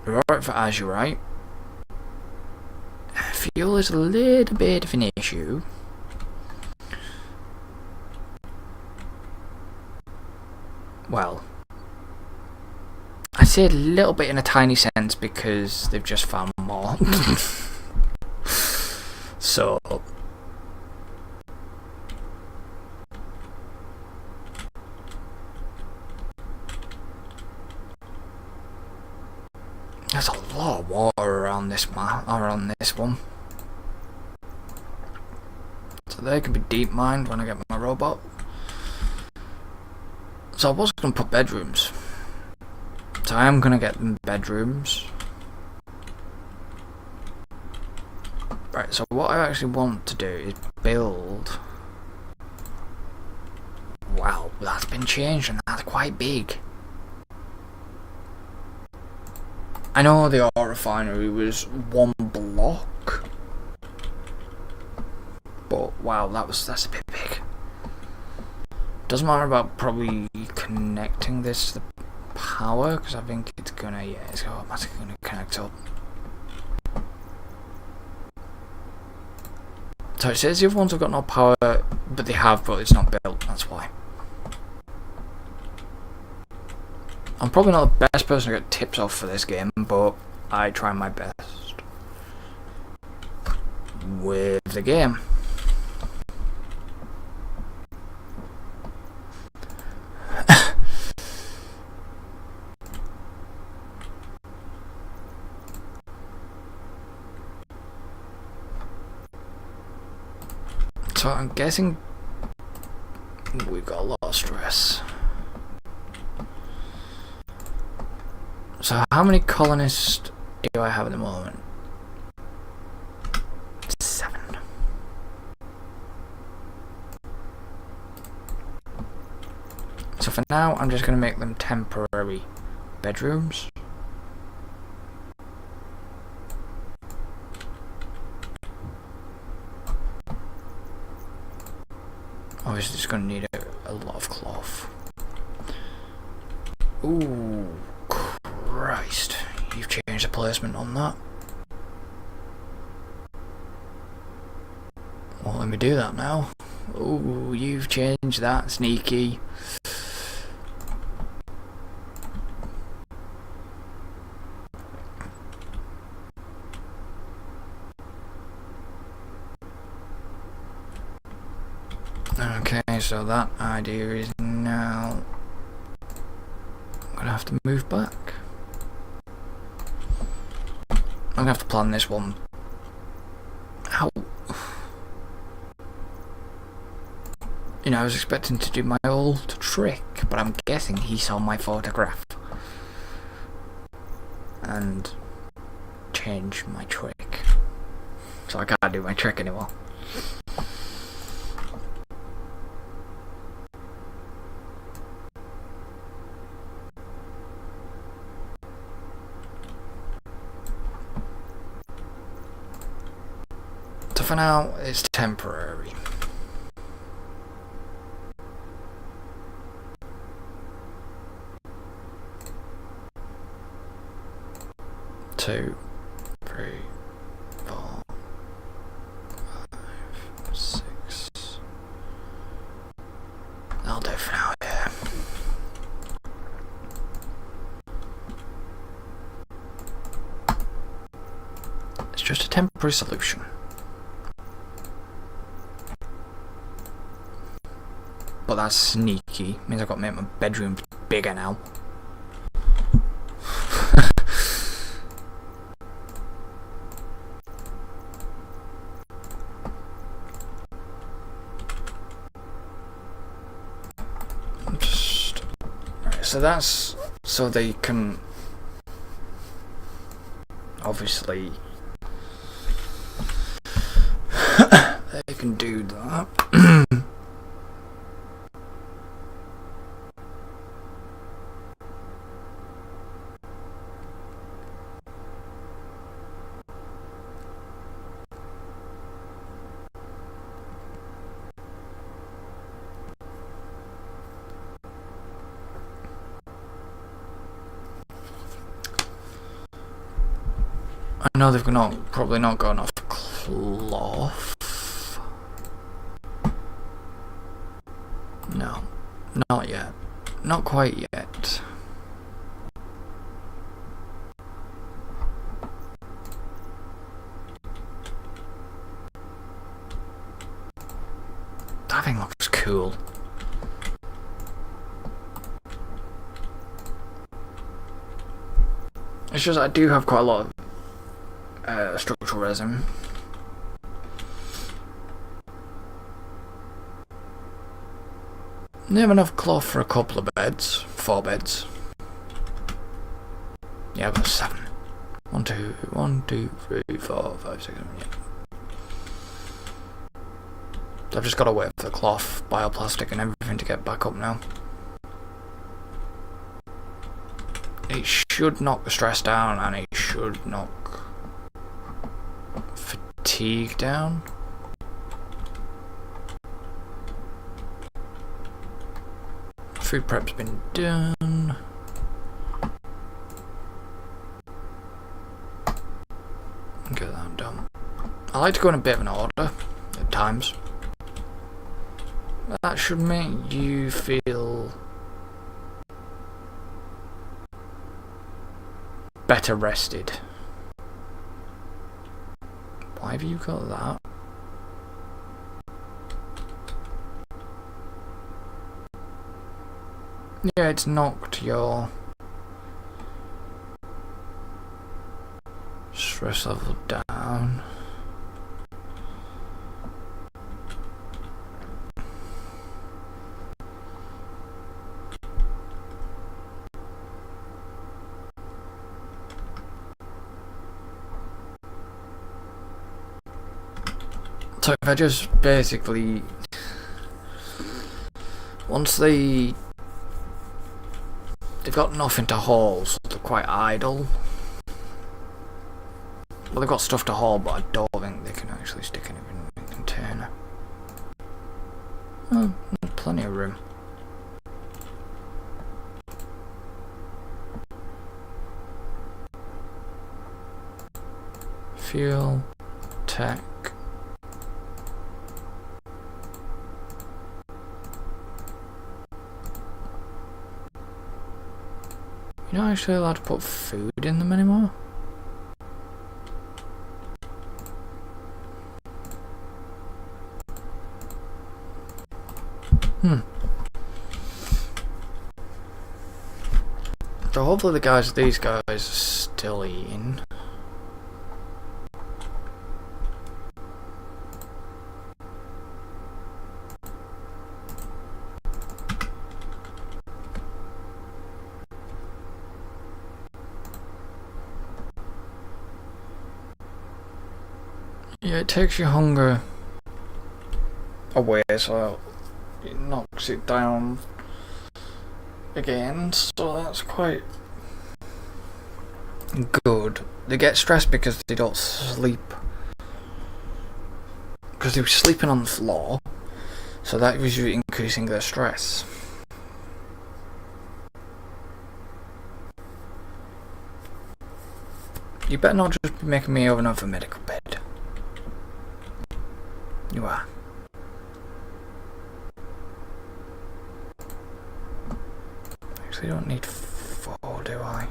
They're alright for azurite. Fuel is a little bit of an issue. Well, I say a little bit in a tiny sense because they've just found more. So there's a lot of water around this map, around this one. So they can be deep mined when I get my robot. So I was going to put bedrooms. So I am going to get them bedrooms. Right, so what I actually want to do is build... Wow, that's been changed and that's quite big. I know the ore refinery was 1 block. But wow, that's a bit big. Doesn't matter about probably connecting this to the power, because I think it's gonna, yeah, it's automatically gonna connect up. So it says the other ones have got no power, but they have, but it's not built, that's why. I'm probably not the best person to get tips off for this game, but I try my best with the game. So I'm guessing we've got a lot of stress. So how many colonists do I have at the moment? 7. So for now I'm just going to make them temporary bedrooms. Obviously it's going to need a lot of cloth. Ooh, Christ, you've changed the placement on that. Well, let me do that now. Ooh, you've changed that, sneaky. Okay, so that idea is now I'm gonna have to move back. I'm gonna have to plan this one. How? You know, I was expecting to do my old trick, but I'm guessing he saw my photograph and changed my trick. So I can't do my trick anymore. For now, it's temporary. Two, 3, 4, 5, 6. Oh, that'll do for now, yeah. It's just a temporary solution. But that's sneaky. Means I've got to make my bedroom bigger now. So that's so they can obviously they can do that. I know they've probably not got enough cloth. No, not yet. Not quite yet. That thing looks cool. It's just I do have quite a lot of structural resin. They have enough cloth for a couple of beds, 4 beds. Yeah, I've got 7. 1, 2, 3, 4, 5, 6, 7, yeah. I've just got to wait for the cloth, bioplastic and everything to get back up now. It should knock the stress down and it should knock fatigue down. Food prep's been done. Get that done. I like to go in a bit of an order at times. That should make you feel better rested. Why have you got that? Yeah, it's knocked your stress level down. So if I just basically, once they've got nothing to haul, so they're quite idle. Well, they've got stuff to haul, but I don't think they can actually stick anything in a container. Oh, there's plenty of room. Fuel, tech. You're not actually allowed to put food in them anymore? So hopefully these guys are still eating. Yeah, it takes your hunger away, so it knocks it down again, so that's quite good. They get stressed because they don't sleep, because they were sleeping on the floor, so that was increasing their stress. You better not just be making me over another medical bed. You are. Actually, I don't need 4, do I?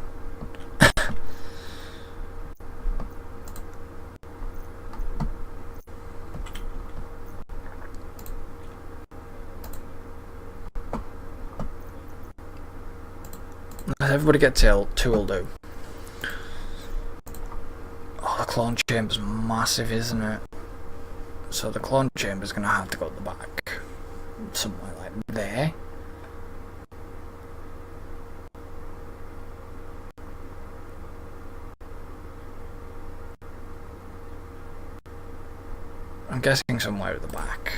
Everybody get till 2 will do. Oh, the clone chamber's massive, isn't it? So the clone chamber's gonna have to go at the back. Somewhere like there. I'm guessing somewhere at the back.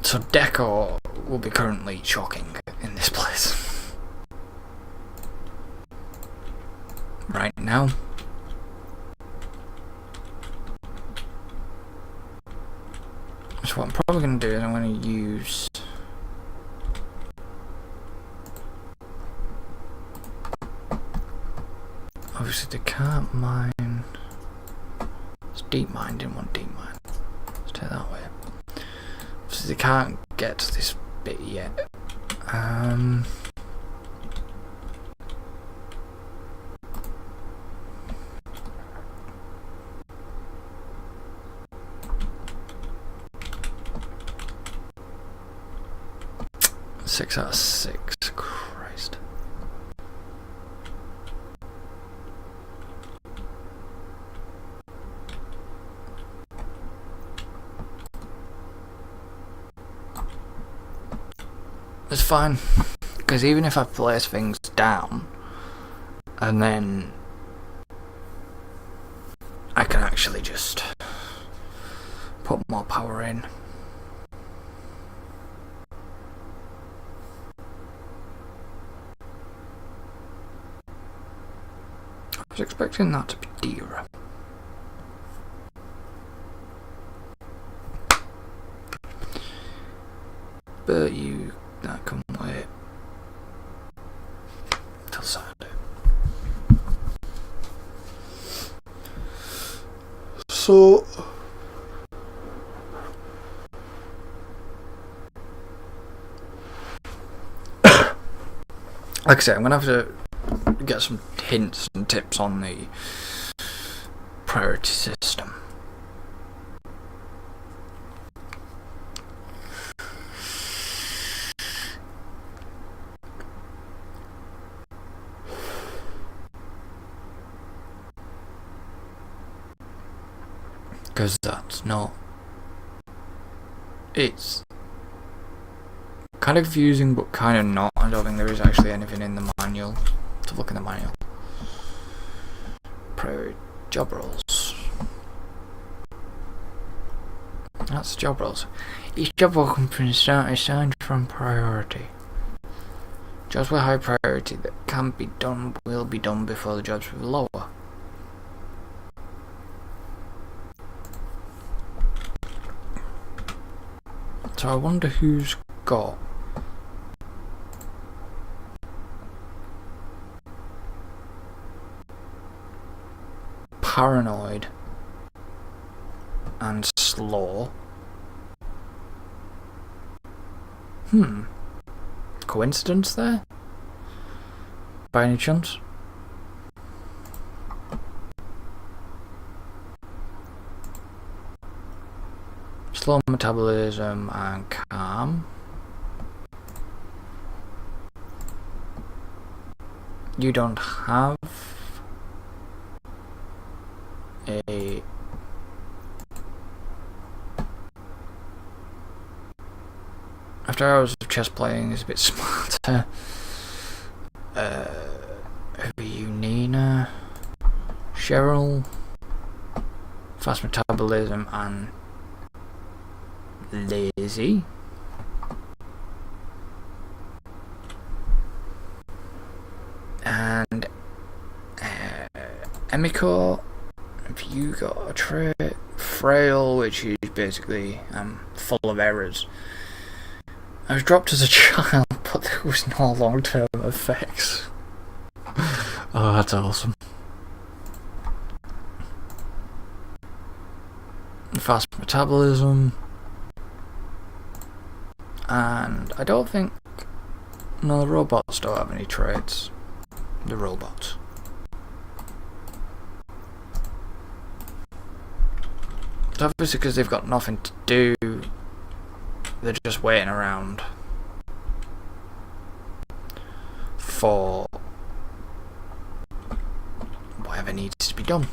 So decor will be currently shocking in this place. Right now. So what I'm probably going to do is I'm going to use... Obviously they can't mine... It's deep mine, didn't want deep mine. Let's take that way. So they can't get to this bit yet. 6 out of 6. Christ. It's fine, because even if I place things down and then I can actually just put more power in. I was expecting that to be dearer. But that can wait till Saturday. So like I said, I'm gonna have to get some hints and tips on the priority system. Because that's not... It's kind of confusing, but kind of not. I don't think there is actually anything in the manual. To look in the manual. Priority job roles. That's job roles. Each job role can be assigned from priority. Jobs with high priority that can be done will be done before the jobs with lower. So I wonder who's got paranoid and slow. Coincidence there? By any chance? Slow metabolism and calm. You don't have a after hours of chess playing is a bit smarter. Who are you, Nina? Cheryl? Fast metabolism and lazy. And Emiko, have you got a trait? Frail, which is basically full of errors. I was dropped as a child, but there was no long-term effects. Oh, that's awesome. fast metabolism, and I don't think no, the robots don't have any traits. The robots. It's obviously because they've got nothing to do. They're just waiting around for whatever needs to be done.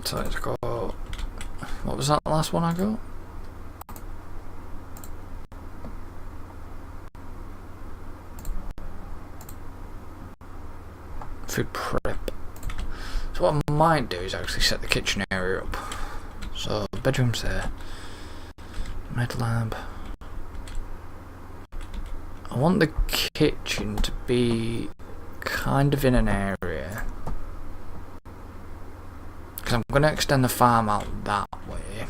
So let's go. What was that last one I got? Food prep. So what I might do is actually set the kitchen area up. So the bedroom's there. Med lab. I want the kitchen to be kind of in an area. Because I'm going to extend the farm out that way.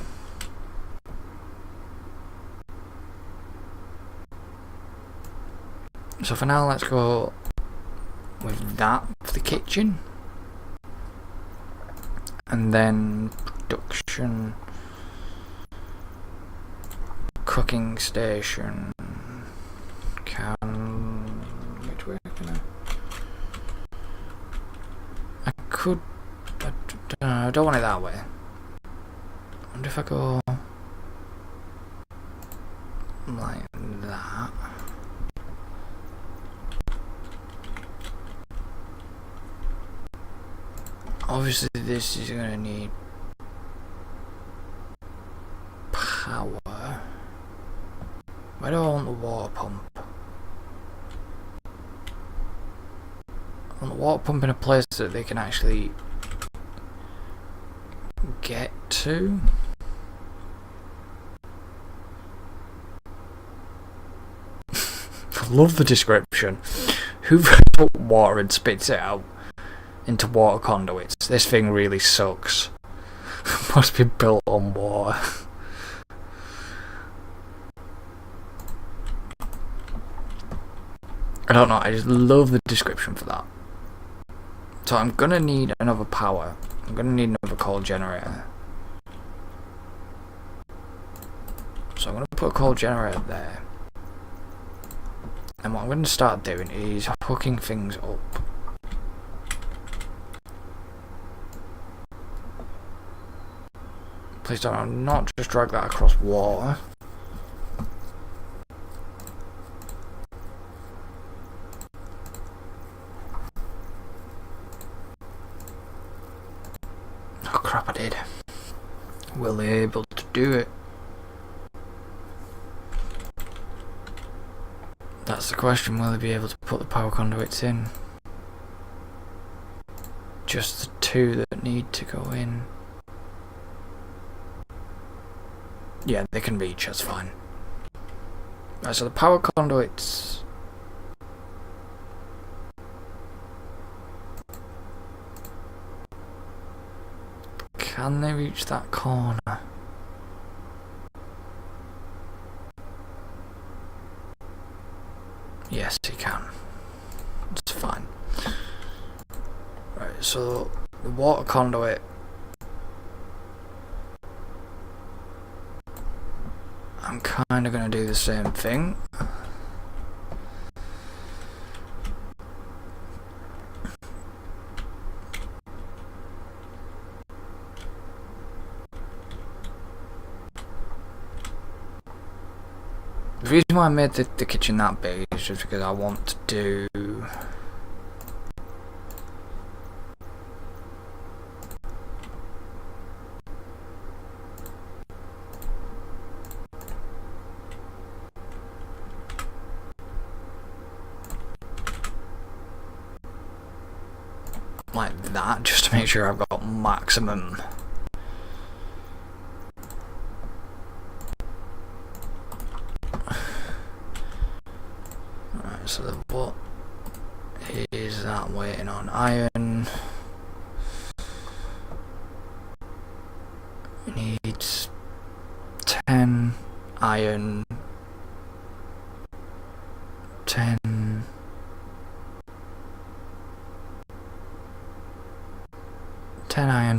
So for now, let's go with that for the kitchen. And then production, cooking station, which way can I could, I don't want it that way. I wonder if I go like that. Obviously this is going to need power. Where do I want the water pump? I want the water pump in a place that they can actually get to. I love the description. Who put water and spits it out into water conduits? This thing really sucks. Must be built on water. I don't know, I just love the description for that. So I'm gonna need another power. I'm gonna need another coal generator. So I'm gonna put a coal generator there. And what I'm gonna start doing is hooking things up. Please don't not just drag that across water. Oh crap, I did. Will they be able to do it? That's the question, will they be able to put the power conduits in? Just the two that need to go in. Yeah, they can reach, that's fine. Right, so the power conduits. Can they reach that corner? Yes, he can. It's fine. Right, so the water conduit. I'm kind of going to do the same thing. The reason why I made the kitchen that big is just because I want to do like that, just to make sure I've got maximum. Alright, so what is that waiting on? Iron needs 10 iron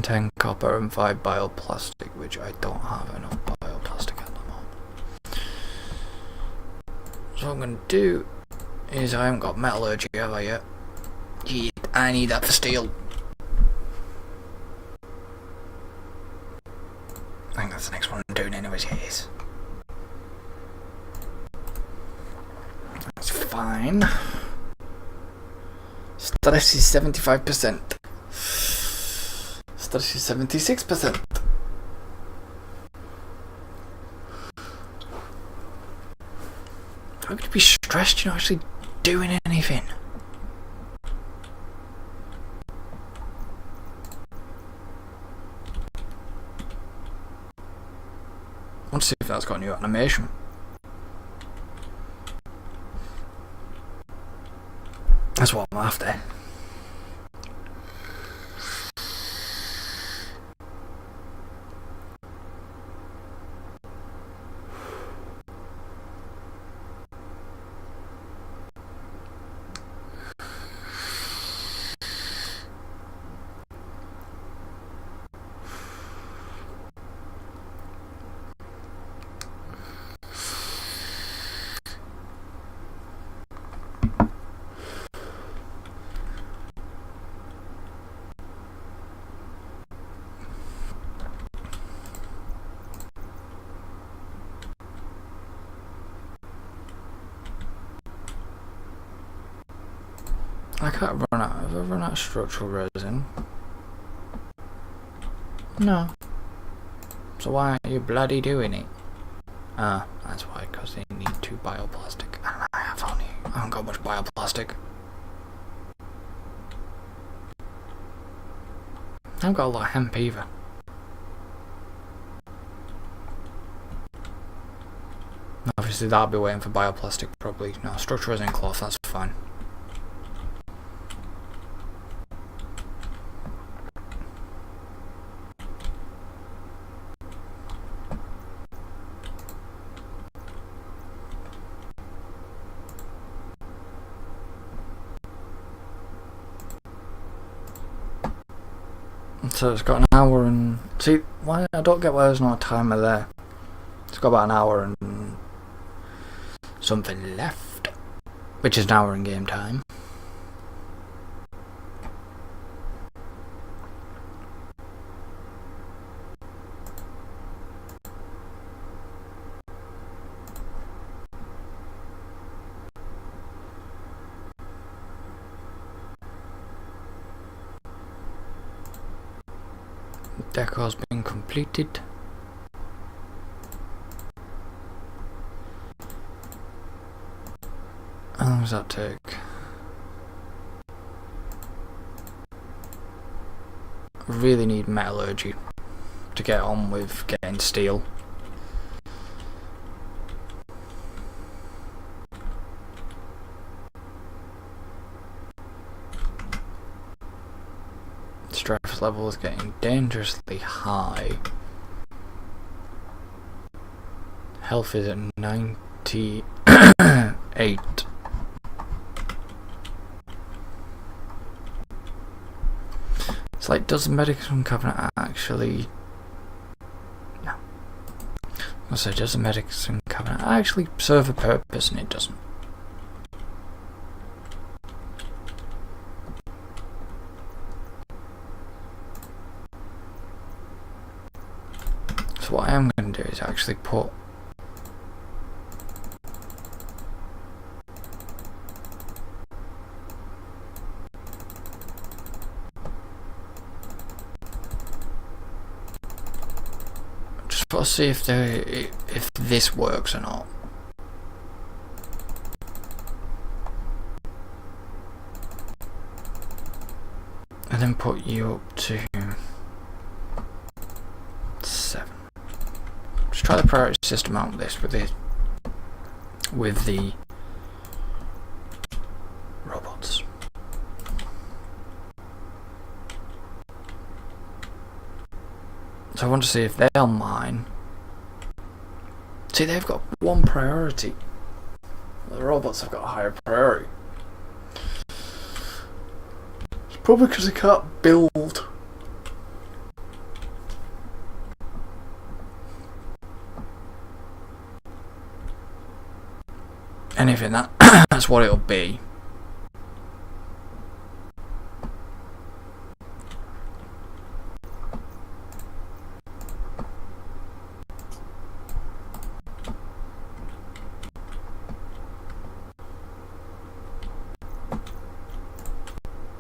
10 copper and 5 bioplastic, which I don't have enough bioplastic at the moment. So what I'm going to do is, I haven't got metallurgy, have I yet? Yeah, I need that for steel. I think that's the next one I'm doing anyways, yes. That's fine. Stress is 75%. Stress is 76%. How could you be stressed? You're not actually doing anything. I want to see if that's got a new animation. That's what I'm after. I can't run out. Have I run out of structural resin? No. So why aren't you bloody doing it? That's why, because they need 2 bioplastic. And I haven't got much bioplastic. I haven't got a lot of hemp either. Obviously that'll be waiting for bioplastic probably. No, structural resin cloth, that's fine. So it's got an hour and... See, why I don't get why there's not a timer there. It's got about an hour and something left, which is an hour in game time. Decor's been completed. How long does that take? I really need metallurgy to get on with getting steel. Stress level is getting dangerously high. Health is at 98. It's like, does the Medicine Cabinet actually... No. I'll say, does the Medicine Cabinet actually serve a purpose? And it doesn't. So what I am going to do is actually put just got to see if this works or not. And then put you up to 7. Just try the priority system out with this with the robots. So I want to see if they'll mine. See, they've got 1 priority. The robots have got a higher priority. It's probably because they can't build anything, that's what it'll be.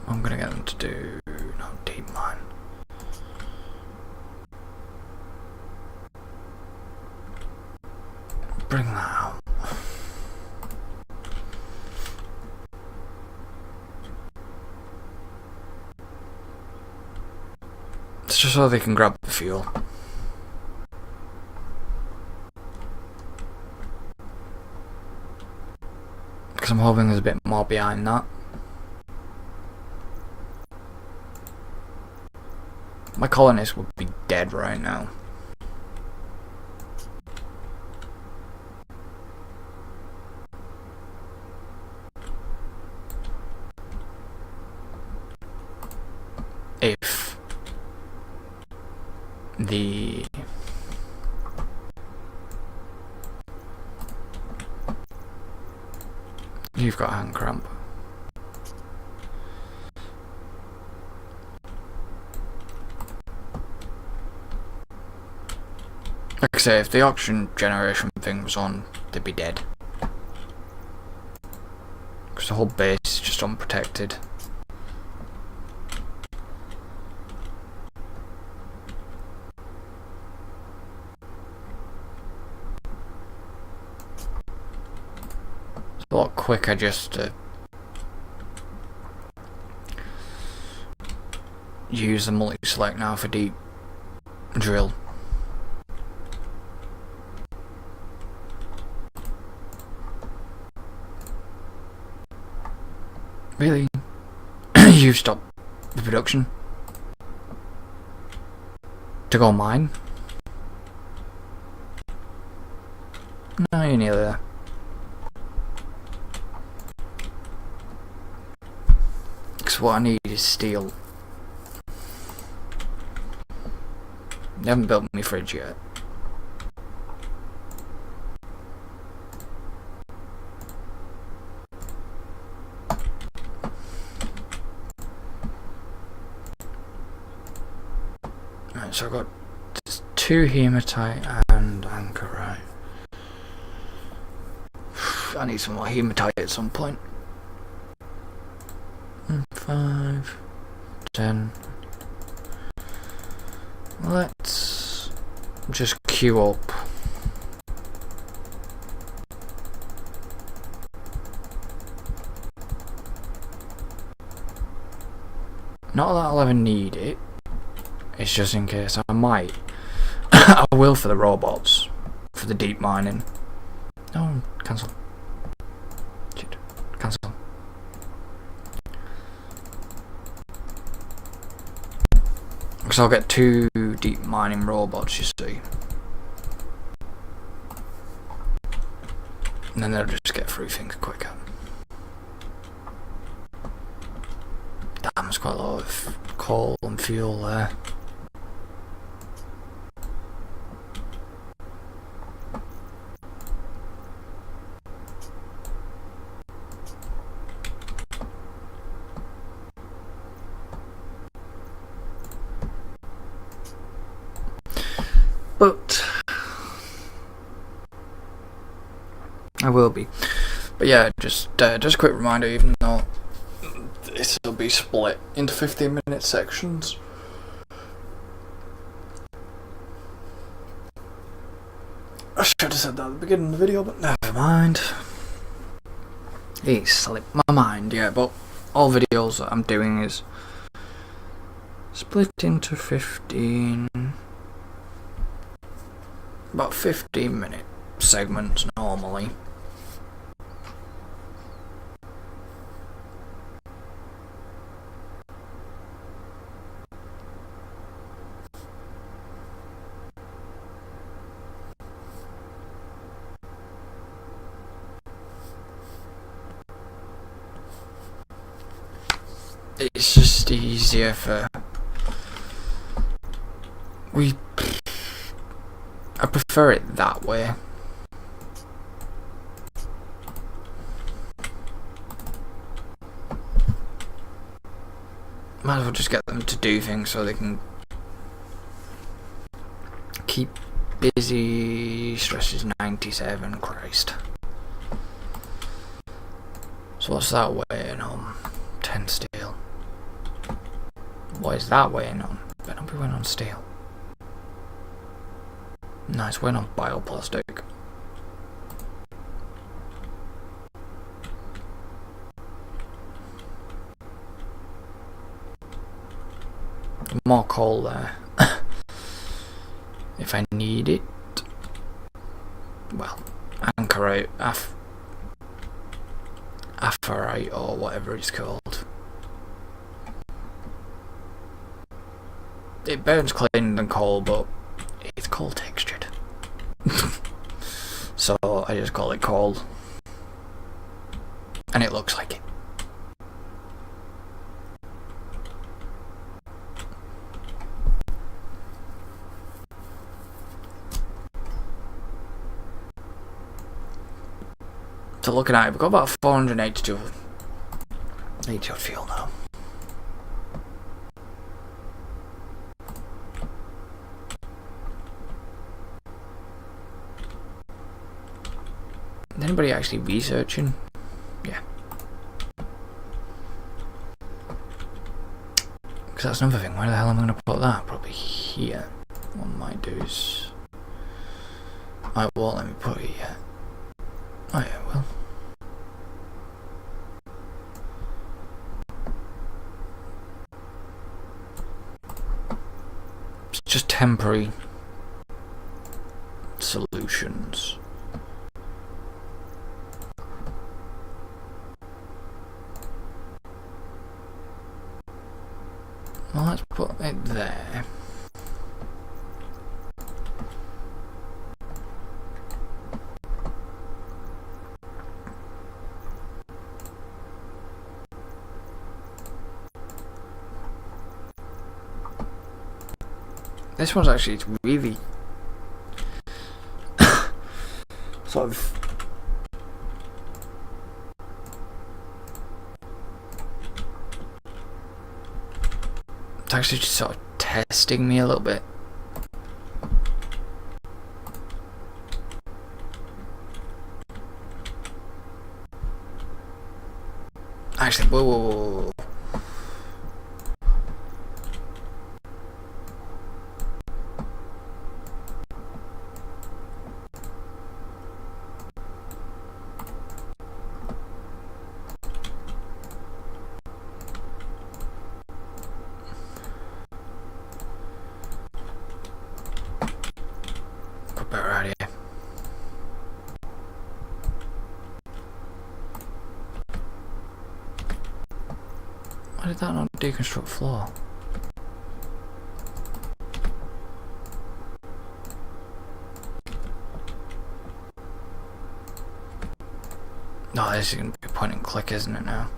I'm gonna get them to do deep mine. Bring that out. It's just so they can grab the fuel. Because I'm hoping there's a bit more behind that. My colonists would be dead right now. If you've got a hand cramp. Like I say, if the oxygen generation thing was on, they'd be dead. Because the whole base is just unprotected. It's a lot quicker just to use the multi-select now for deep drill. Really? You've stopped the production? To go mine? No, you're nearly there. Because what I need is steel. They haven't built my fridge yet. Right, so I've got 2 hematite and anchorite. I need some more hematite at some point. 5, 10. Let's just queue up. Not that I'll ever need it. It's just in case I might. I will for the robots, for the deep mining. No, cancel. Shit, cancel. Because I'll get 2 deep mining robots, you see. And then they'll just get through things quicker. Damn, there's quite a lot of coal and fuel there. But I will be. But yeah, just a quick reminder, even though this will be split into 15-minute sections. I should have said that at the beginning of the video, but never mind. It slipped my mind, yeah, but all videos that I'm doing is split into 15... about 15-minute segments normally. It's just easier for... I prefer it that way. Might as well just get them to do things so they can keep busy. Stress is 97, Christ. So what's that weighing on? 10 steel. What is that weighing on? Better not be weighing on steel. No, it's weighing on bioplastic. More coal there. If I need it. Well, anchorite, apharite or whatever it's called. It burns cleaner than coal, but it's coal textured. So I just call it coal. And it looks like it. So looking at it, we've got about 482 odd fuel now. Is anybody actually researching? Yeah. Because that's another thing. Where the hell am I going to put that? Probably here. What I might do is... I won't let me put it here. Oh yeah, well. It's just temporary solutions. Well, let's put it there. This one's actually, it's really sort of it's actually just sort of testing me a little bit. Actually, whoa. Got better out here. Why did that not deconstruct floor? No, this is going to be point and click, isn't it now?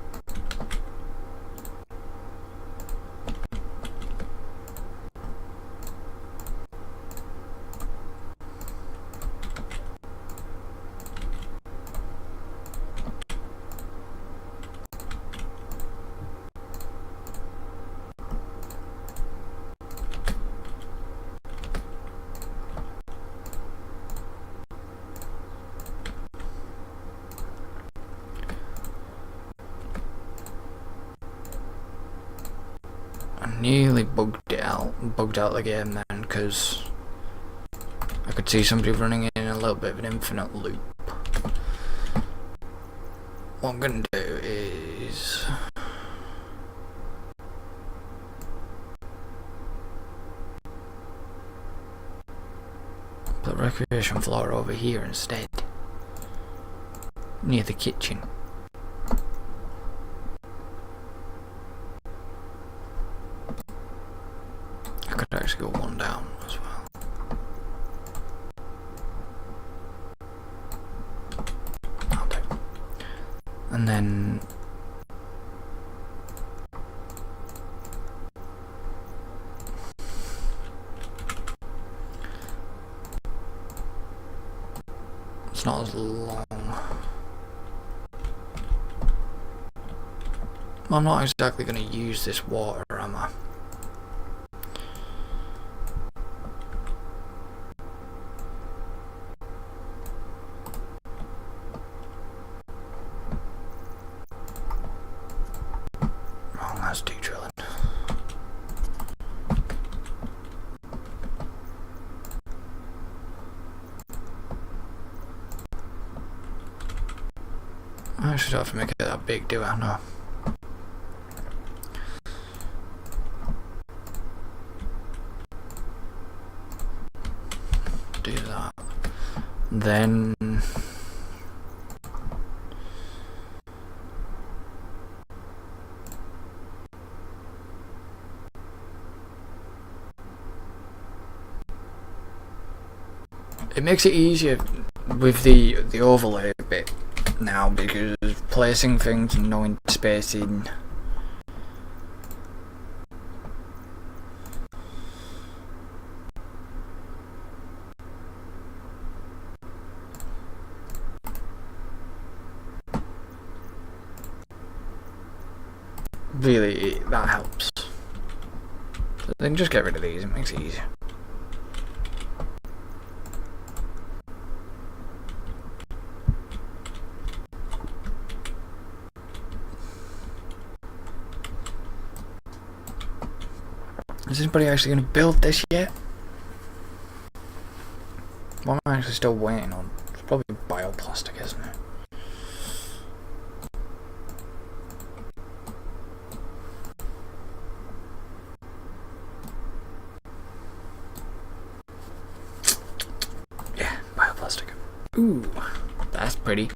Nearly bugged out the game then, because I could see somebody running in a little bit of an infinite loop. What I'm gonna do is put recreation floor over here instead, near the kitchen. I could actually go one down as well. I'll do. And then it's not as long. I'm not exactly going to use this water, I actually don't have to make it that big, do I? No. Do that. Then it makes it easier with the overlay bit now, because placing things and knowing spacing. Really, that helps. So then just get rid of these, it makes it easier. Is anybody actually going to build this yet? What am I actually still waiting on? It's probably bioplastic, isn't it? Yeah, bioplastic. Ooh, that's pretty.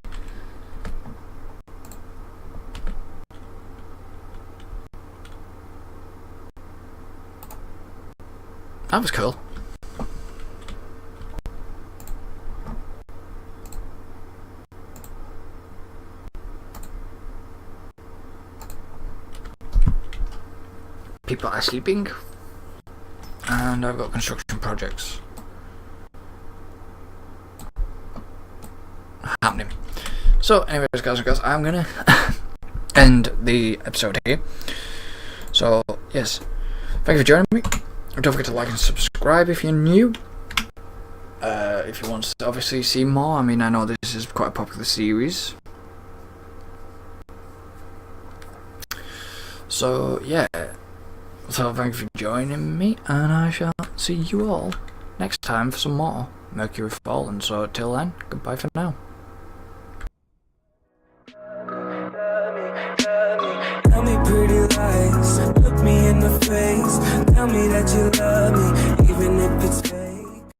That was cool. People are sleeping, and I've got construction projects happening. So, anyways, guys and girls, I'm gonna end the episode here. So, yes, thank you for joining me. Don't forget to like and subscribe if you're new. If you want to obviously see more, I mean, I know this is quite a popular series. So, yeah. So, thank you for joining me, and I shall see you all next time for some more Mercury Fallen. So, till then, goodbye for now. Tell me pretty lies, look me in the face, tell me that you